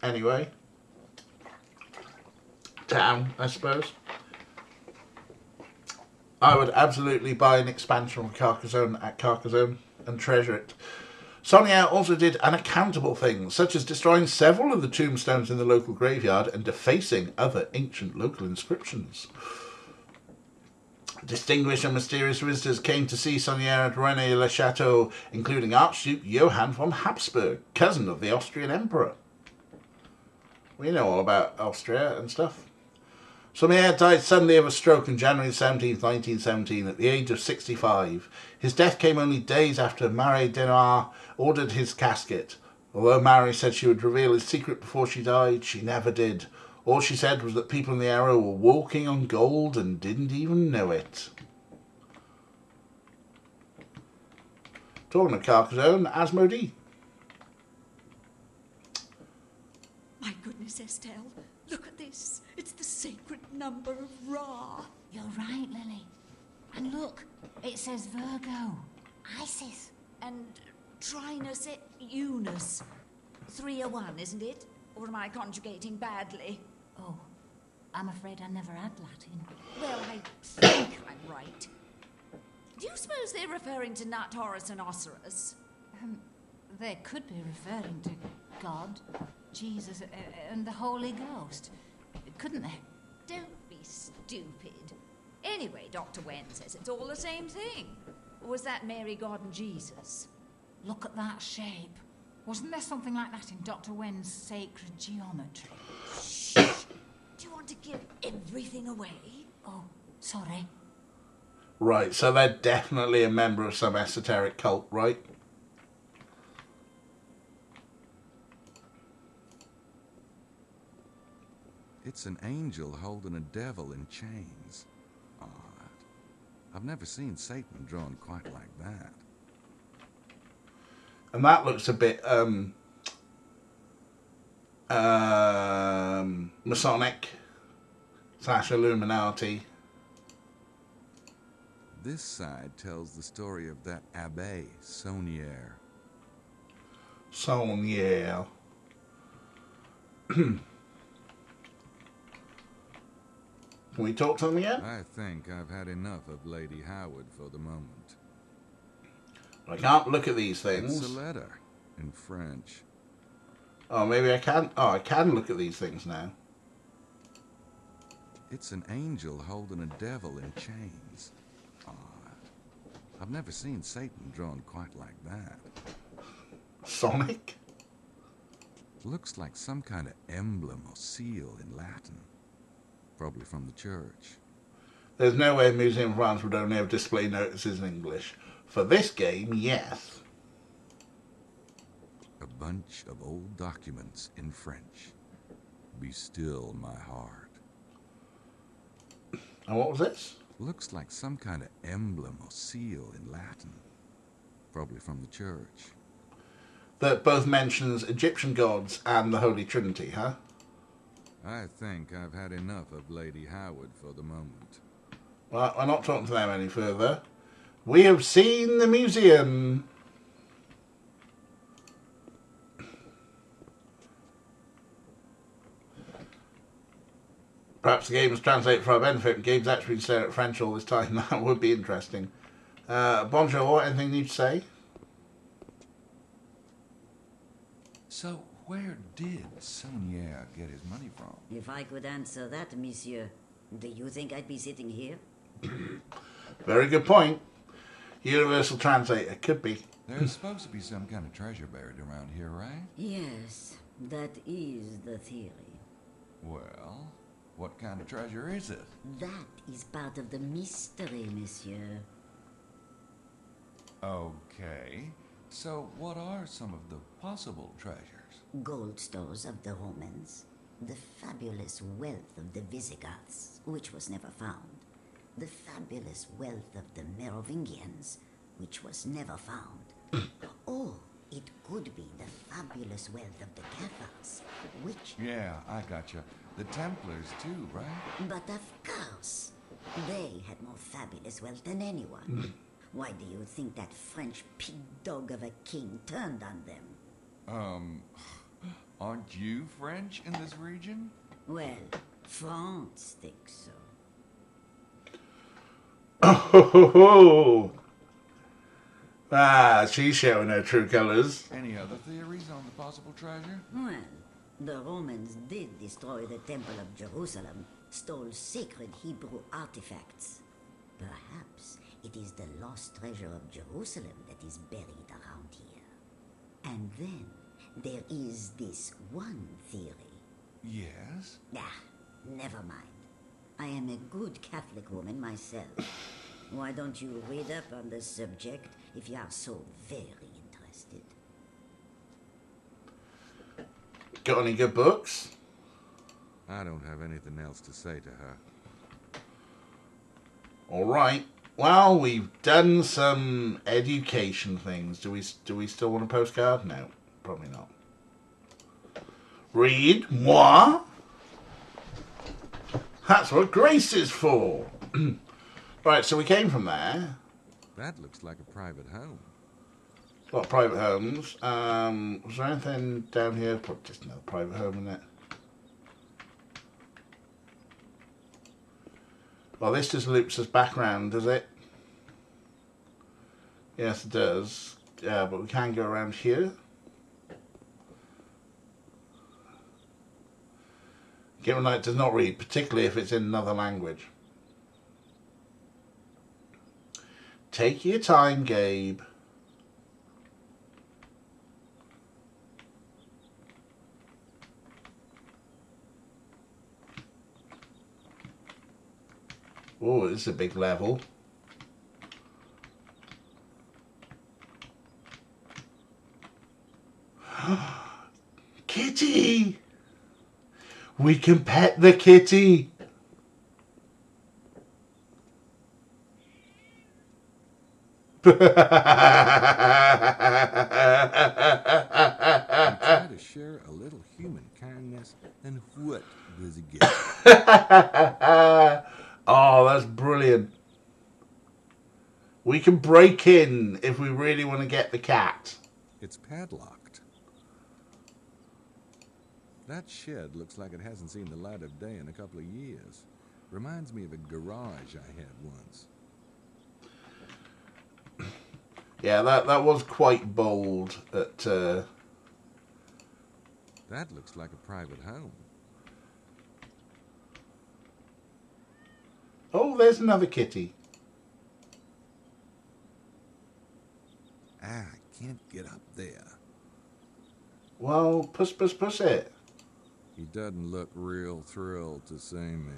Anyway. Town, I suppose. I would absolutely buy an expansion of Carcassonne at Carcassonne and treasure it. Saunière also did unaccountable things, such as destroying several of the tombstones in the local graveyard and defacing other ancient local inscriptions. Distinguished and mysterious visitors came to see Saunière at Rennes-le-Château, including Archduke Johann von Habsburg, cousin of the Austrian Emperor. We know all about Austria and stuff. Saunière died suddenly of a stroke on January 17, 1917, at the age of 65. His death came only days after Marie Denarno ordered his casket. Although Marie said she would reveal his secret before she died, she never did. All she said was that people in the era were walking on gold and didn't even know it. Talking of Carcassonne, Asmodee.
My goodness, Estelle, look at this. It's the sacred number of Ra.
You're right, Lily. And look, it says Virgo. Isis.
And Trinus et Unus. 301, isn't it? Or am I conjugating badly?
Oh, I'm afraid I never had Latin.
Well, I think I'm right. Do you suppose they're referring to Nut, Horus, and Osiris?
They could be referring to God, Jesus, and the Holy Ghost, couldn't they?
Don't be stupid. Anyway, Dr. Wen says it's all the same thing. Or was that Mary, God, and Jesus?
Look at that shape. Wasn't there something like that in Dr. Wen's sacred geometry?
Shh! Do you want to give everything away?
Oh, sorry.
Right, so they're definitely a member of some esoteric cult, right?
It's an angel holding a devil in chains. Odd. I've never seen Satan drawn quite like that.
And that looks a bit Masonic / Illuminati.
This side tells the story of that Abbé Saunière.
Saunière. Can we talk to them again?
I think I've had enough of Lady Howard for the moment.
I can't look at these things.
It's a letter in French.
Oh, maybe I can. Oh, I can look at these things now.
It's an angel holding a devil in chains. Odd. I've never seen Satan drawn quite like that.
Sonic?
Looks like some kind of emblem or seal in Latin. Probably from the church.
There's no way Museum of France would only have display notices in English. For this game, yes.
A bunch of old documents in French. Be still, my heart.
And what was this?
Looks like some kind of emblem or seal in Latin. Probably from the church.
That both mentions Egyptian gods and the Holy Trinity, huh?
I think I've had enough of Lady Howard for the moment.
Well, I'm not talking to them any further. We have seen the museum. Perhaps the game was translated for our benefit and game's actually been staring at French all this time. That would be interesting. Bonjour, anything you need to say?
So, where did Saunier get his money from?
If I could answer that, monsieur, do you think I'd be sitting here?
Very good point. Universal translator, could be.
There's supposed to be some kind of treasure buried around here, right?
Yes, that is the theory.
Well, what kind of treasure is it?
That is part of the mystery, monsieur.
Okay. So, what are some of the possible treasures?
Gold stores of the Romans, the fabulous wealth of the Visigoths, which was never found, the fabulous wealth of the Merovingians, which was never found, or it could be the fabulous wealth of the Cathars, which...
Yeah, I gotcha. The Templars too, right?
But of course, they had more fabulous wealth than anyone. Why do you think that French pig dog of a king turned on them?
Aren't you French in this region?
Well, France thinks so.
Oh, ah, she's showing her true colours.
Any other theories on the possible treasure?
Well, the Romans did destroy the Temple of Jerusalem, stole sacred Hebrew artifacts. Perhaps it is the lost treasure of Jerusalem that is buried around here. And then there is this one theory.
Yes?
Ah, never mind. I am a good Catholic woman myself. Why don't you read up on the subject if you are so very interested?
Got any good books?
I don't have anything else to say to her.
All right. Well, we've done some education things. Do we still want a postcard? No, probably not. Read moi. That's what Grace is for. Right, so we came from there.
That looks like a private home.
A lot of private homes. Was there anything down here? Probably just another private home, isn't it? Well, this just loops us back round, does it? Yes, it does. Yeah, but we can go around here. Gabriel Knight does not read, particularly if it's in another language. Take your time, Gabe. Oh, this is a big level. Kitty! We can pet the kitty.
You try to share a little human kindness, and what does it get?
Oh, that's brilliant. We can break in if we really want to get the cat.
It's padlocked. That shed looks like it hasn't seen the light of day in a couple of years. Reminds me of a garage I had once.
Yeah, that was quite bold.
That looks like a private home.
Oh, there's another kitty.
I can't get up there.
Well, puss it.
He doesn't look real thrilled to see me.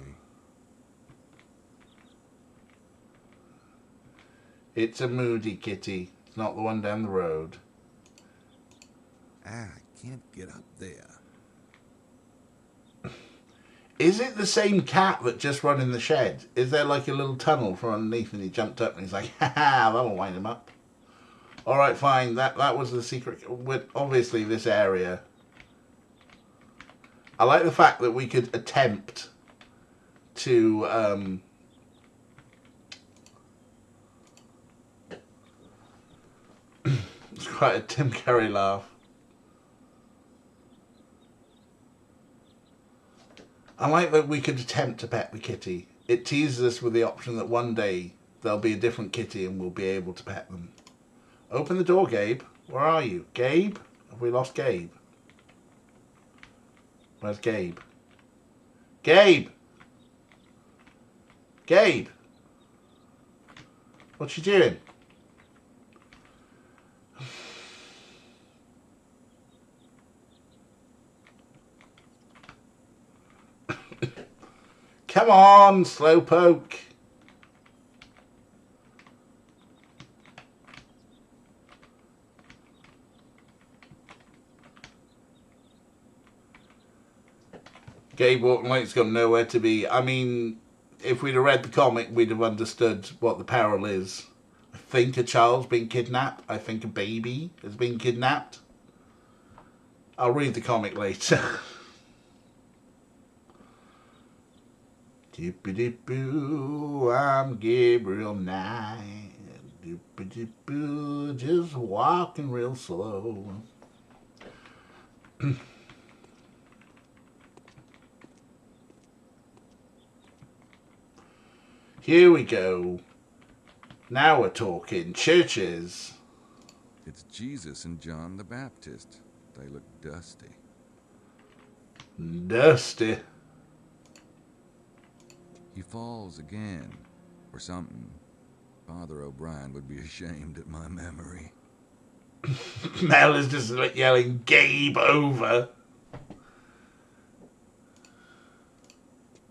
It's a moody kitty. It's not the one down the road.
I can't get up there.
Is it the same cat that just run in the shed? Is there like a little tunnel from underneath and he jumped up and he's like, ha ha, that'll wind him up. Alright, fine. That was the secret. With obviously this area. I like the fact that we could attempt to it's quite a Tim Curry laugh. I like that we could attempt to pet the kitty. It teases us with the option that one day there'll be a different kitty and we'll be able to pet them. Open the door, Gabe. Where are you? Gabe? Have we lost Gabe? Where's Gabe? Gabe! Gabe! What's you doing? Come on, slowpoke. Gabriel Knight's got nowhere to be. I mean, if we'd have read the comic, we'd have understood what the peril is. I think a child's been kidnapped. I think a baby has been kidnapped. I'll read the comic later. Doop-a-doop-boo, I'm Gabriel Knight. Doop-a-doop-boo, just walking real slow. Here we go. Now we're talking churches.
It's Jesus and John the Baptist. They look dusty.
Dusty.
He falls again, or something. Father O'Brien would be ashamed at my memory.
Mel is just like yelling, Gabe over.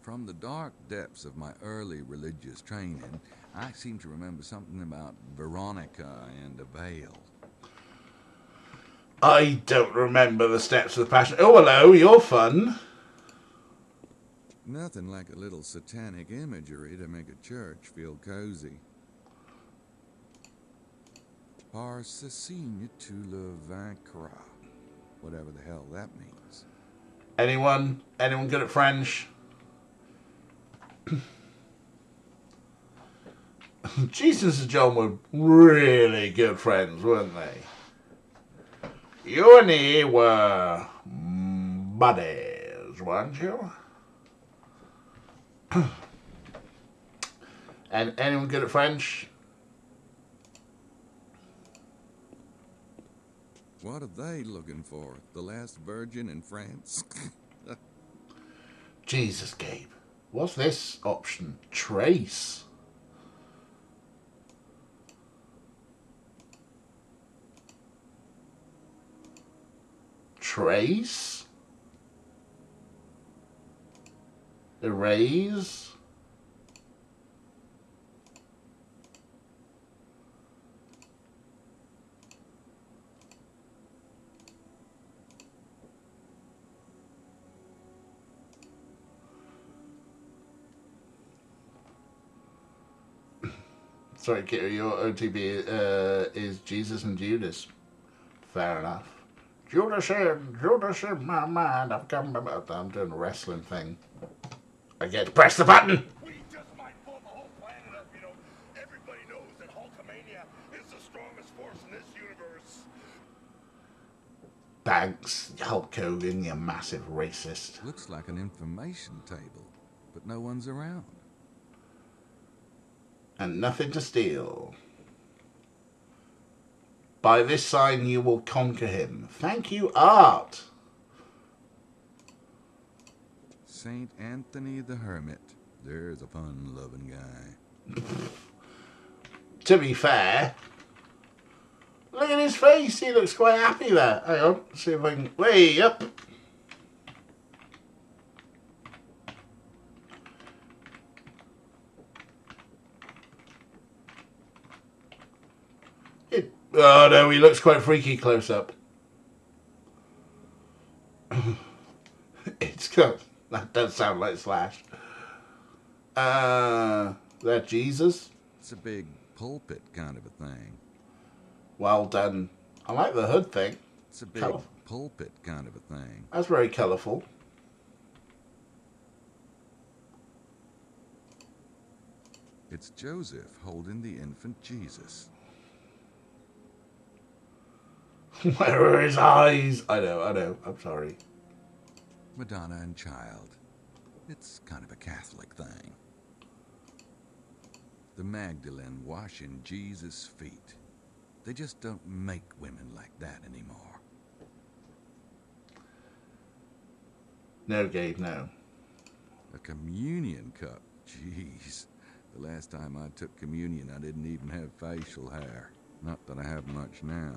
From the dark depths of my early religious training, I seem to remember something about Veronica and a veil.
I don't remember the steps of the Passion. Oh, hello, you're fun.
Nothing like a little satanic imagery to make a church feel cozy. Par Cecigne tu le vaincras. Whatever the hell that means.
Anyone good at French? Jesus and John were really good friends, weren't they? You and he were buddies, weren't you? And anyone good at French?
What are they looking for? The last virgin in France?
Jesus, Gabe. What's this option? Trace. Trace? Erase? Sorry, Kitty, your OTB is Jesus and Judas. Fair enough. Judas in my mind. I'm doing a wrestling thing. I get to press the button.
We just might blow the whole planet up, you know. Everybody knows that Hulkamania is the strongest force in this universe.
Thanks, Hulk Hogan, you massive racist.
Looks like an information table. but no one's around.
And nothing to steal. By this sign you will conquer him. Thank you, Art.
Saint Anthony the Hermit. There's a fun-loving guy.
To be fair, look at his face. He looks quite happy there. Hang on, see if I can... Way up. Oh no, he looks quite freaky close up. It's good. That does sound like Slash. That Jesus?
It's a big pulpit kind of a thing.
Well done. I like the hood thing.
It's a big pulpit kind of a thing.
That's very colourful.
It's Joseph holding the infant Jesus.
Where are his eyes? I know. I'm sorry.
Madonna and Child. It's kind of a Catholic thing. The Magdalene washing Jesus' feet. They just don't make women like that anymore.
No, Gabe, no.
A communion cup. Jeez. The last time I took communion, I didn't even have facial hair. Not that I have much now.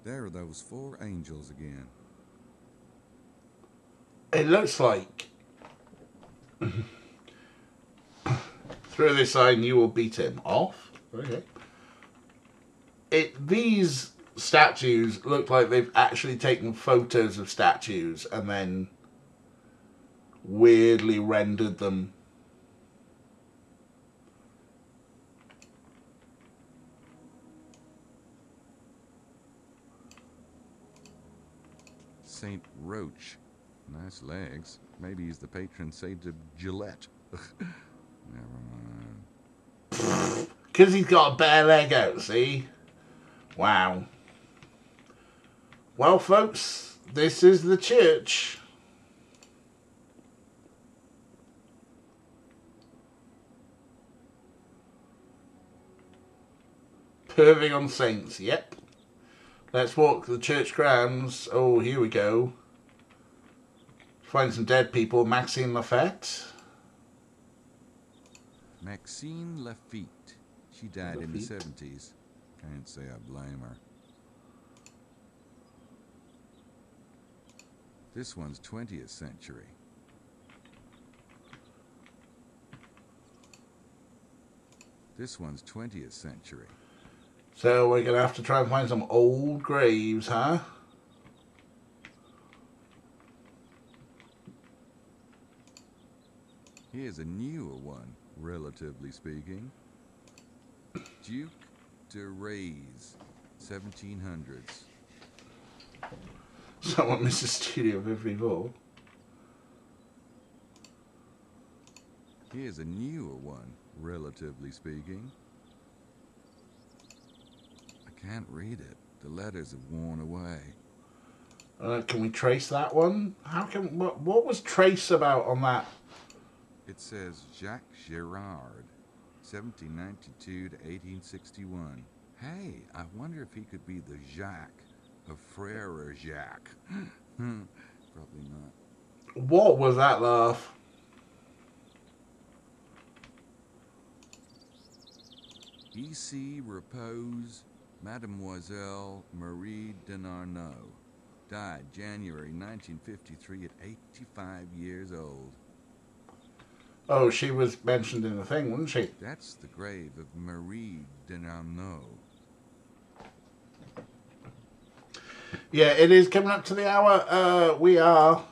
There are those 4 angels again.
It looks like through this sign you will beat him off. Okay. These statues look like they've actually taken photos of statues and then weirdly rendered them.
Saint Roach. Nice legs. Maybe he's the patron saint of Gillette. Never mind.
Because he's got a bare leg out, see? Wow. Well, folks, this is the church. Perving on saints, yep. Let's walk the church grounds. Oh, here we go. Find some dead people. Maxine Lafette.
Maxine Lafitte. She died in the 70s. Can't say I blame her. This one's 20th century. This one's 20th century.
So we're going to have to try and find some old graves, huh?
Here's a newer one, relatively speaking. Duke de Ray's, 1700s.
Someone missed a Studio 54.
Here's a newer one, relatively speaking. I can't read it. The letters have worn away.
Can we trace that one? What was trace about on that?
It says Jacques Girard, 1792 to 1861. Hey, I wonder if he could be the Jacques of Frere Jacques. Probably not.
What was that laugh?
E.C. Repose, Mademoiselle Marie Denarnaud. Died January 1953 at 85 years old.
Oh, she was mentioned in the thing, wasn't she?
That's the grave of Marie Denarnaud.
Yeah, it is coming up to the hour. We are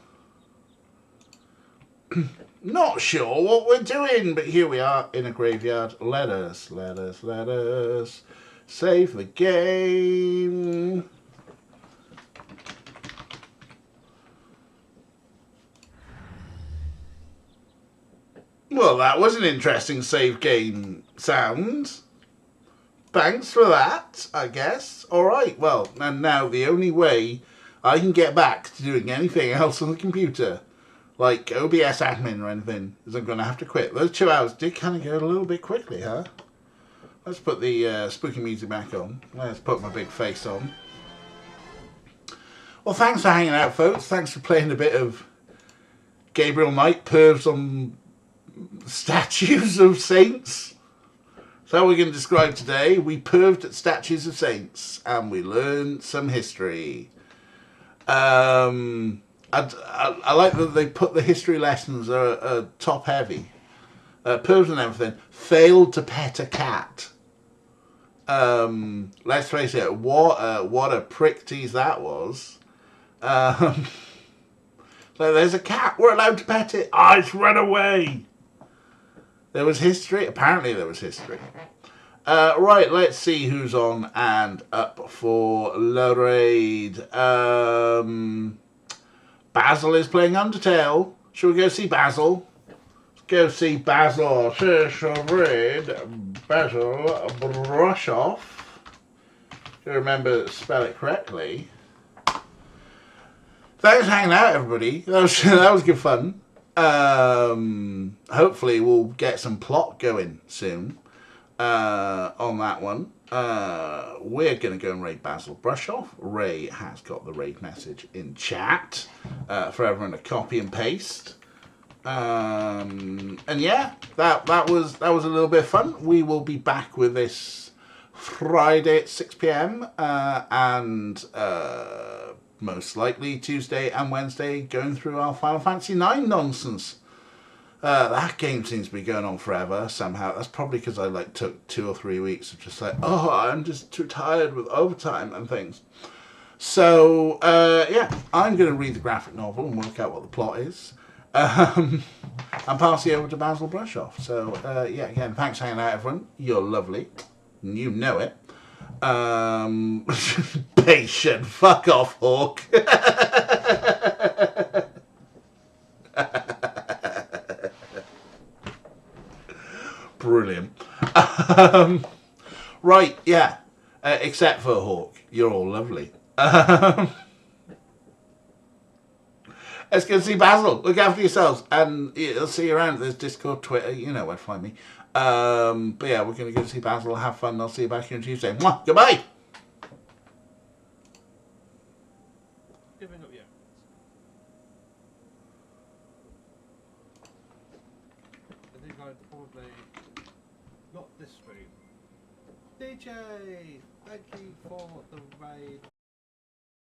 not sure what we're doing, but here we are in a graveyard. Let us save the game. Well, that was an interesting save game sound. Thanks for that, I guess. Alright, well, and now the only way I can get back to doing anything else on the computer, like OBS admin or anything, is I'm going to have to quit. Those 2 hours did kind of go a little bit quickly, huh? Let's put the spooky music back on. Let's put my big face on. Well, thanks for hanging out, folks. Thanks for playing a bit of Gabriel Knight, pervs on statues of saints. So we're going to describe today. We perved at statues of saints and we learned some history. I like that they put the history lessons are top heavy. Pervs and everything. Failed to pet a cat. Let's face it, what a prick tease that was. So there's a cat, we're allowed to pet it. Ah, it's run away. There was history. Apparently there was history. Right, let's see who's on and up for the raid. Basil is playing Undertale. Shall we go see Basil? Let's go see Basil. Basil Brush Off. If you remember to spell it correctly. Thanks for hanging out, everybody. That was good fun. Hopefully we'll get some plot going soon on that one. We're going to go and raid Basil Brush Off. Ray has got the raid message in chat for everyone to copy and paste. And yeah, that was a little bit of fun. We will be back with this Friday at 6 p.m. And most likely Tuesday and Wednesday going through our Final Fantasy IX nonsense. That game seems to be going on forever somehow. That's probably because I took 2 or 3 weeks of just oh, I'm just too tired with overtime and things. So yeah, I'm going to read the graphic novel and work out what the plot is. And pass it over to Basil Brush Off. So yeah, again, thanks for hanging out, everyone. You're lovely. You know it. Patient. Fuck off, Hawk. Brilliant. Right, yeah. Except for Hawk. You're all lovely. Let's go see Basil. Look after yourselves. And I'll see you around. There's Discord, Twitter. You know where to find me. But yeah, we're going to go see Basil. Have fun. I'll see you back here on Tuesday. Mwah. Goodbye.
Giving up yet. I think I'd probably not this stream. DJ, thank you for the raid.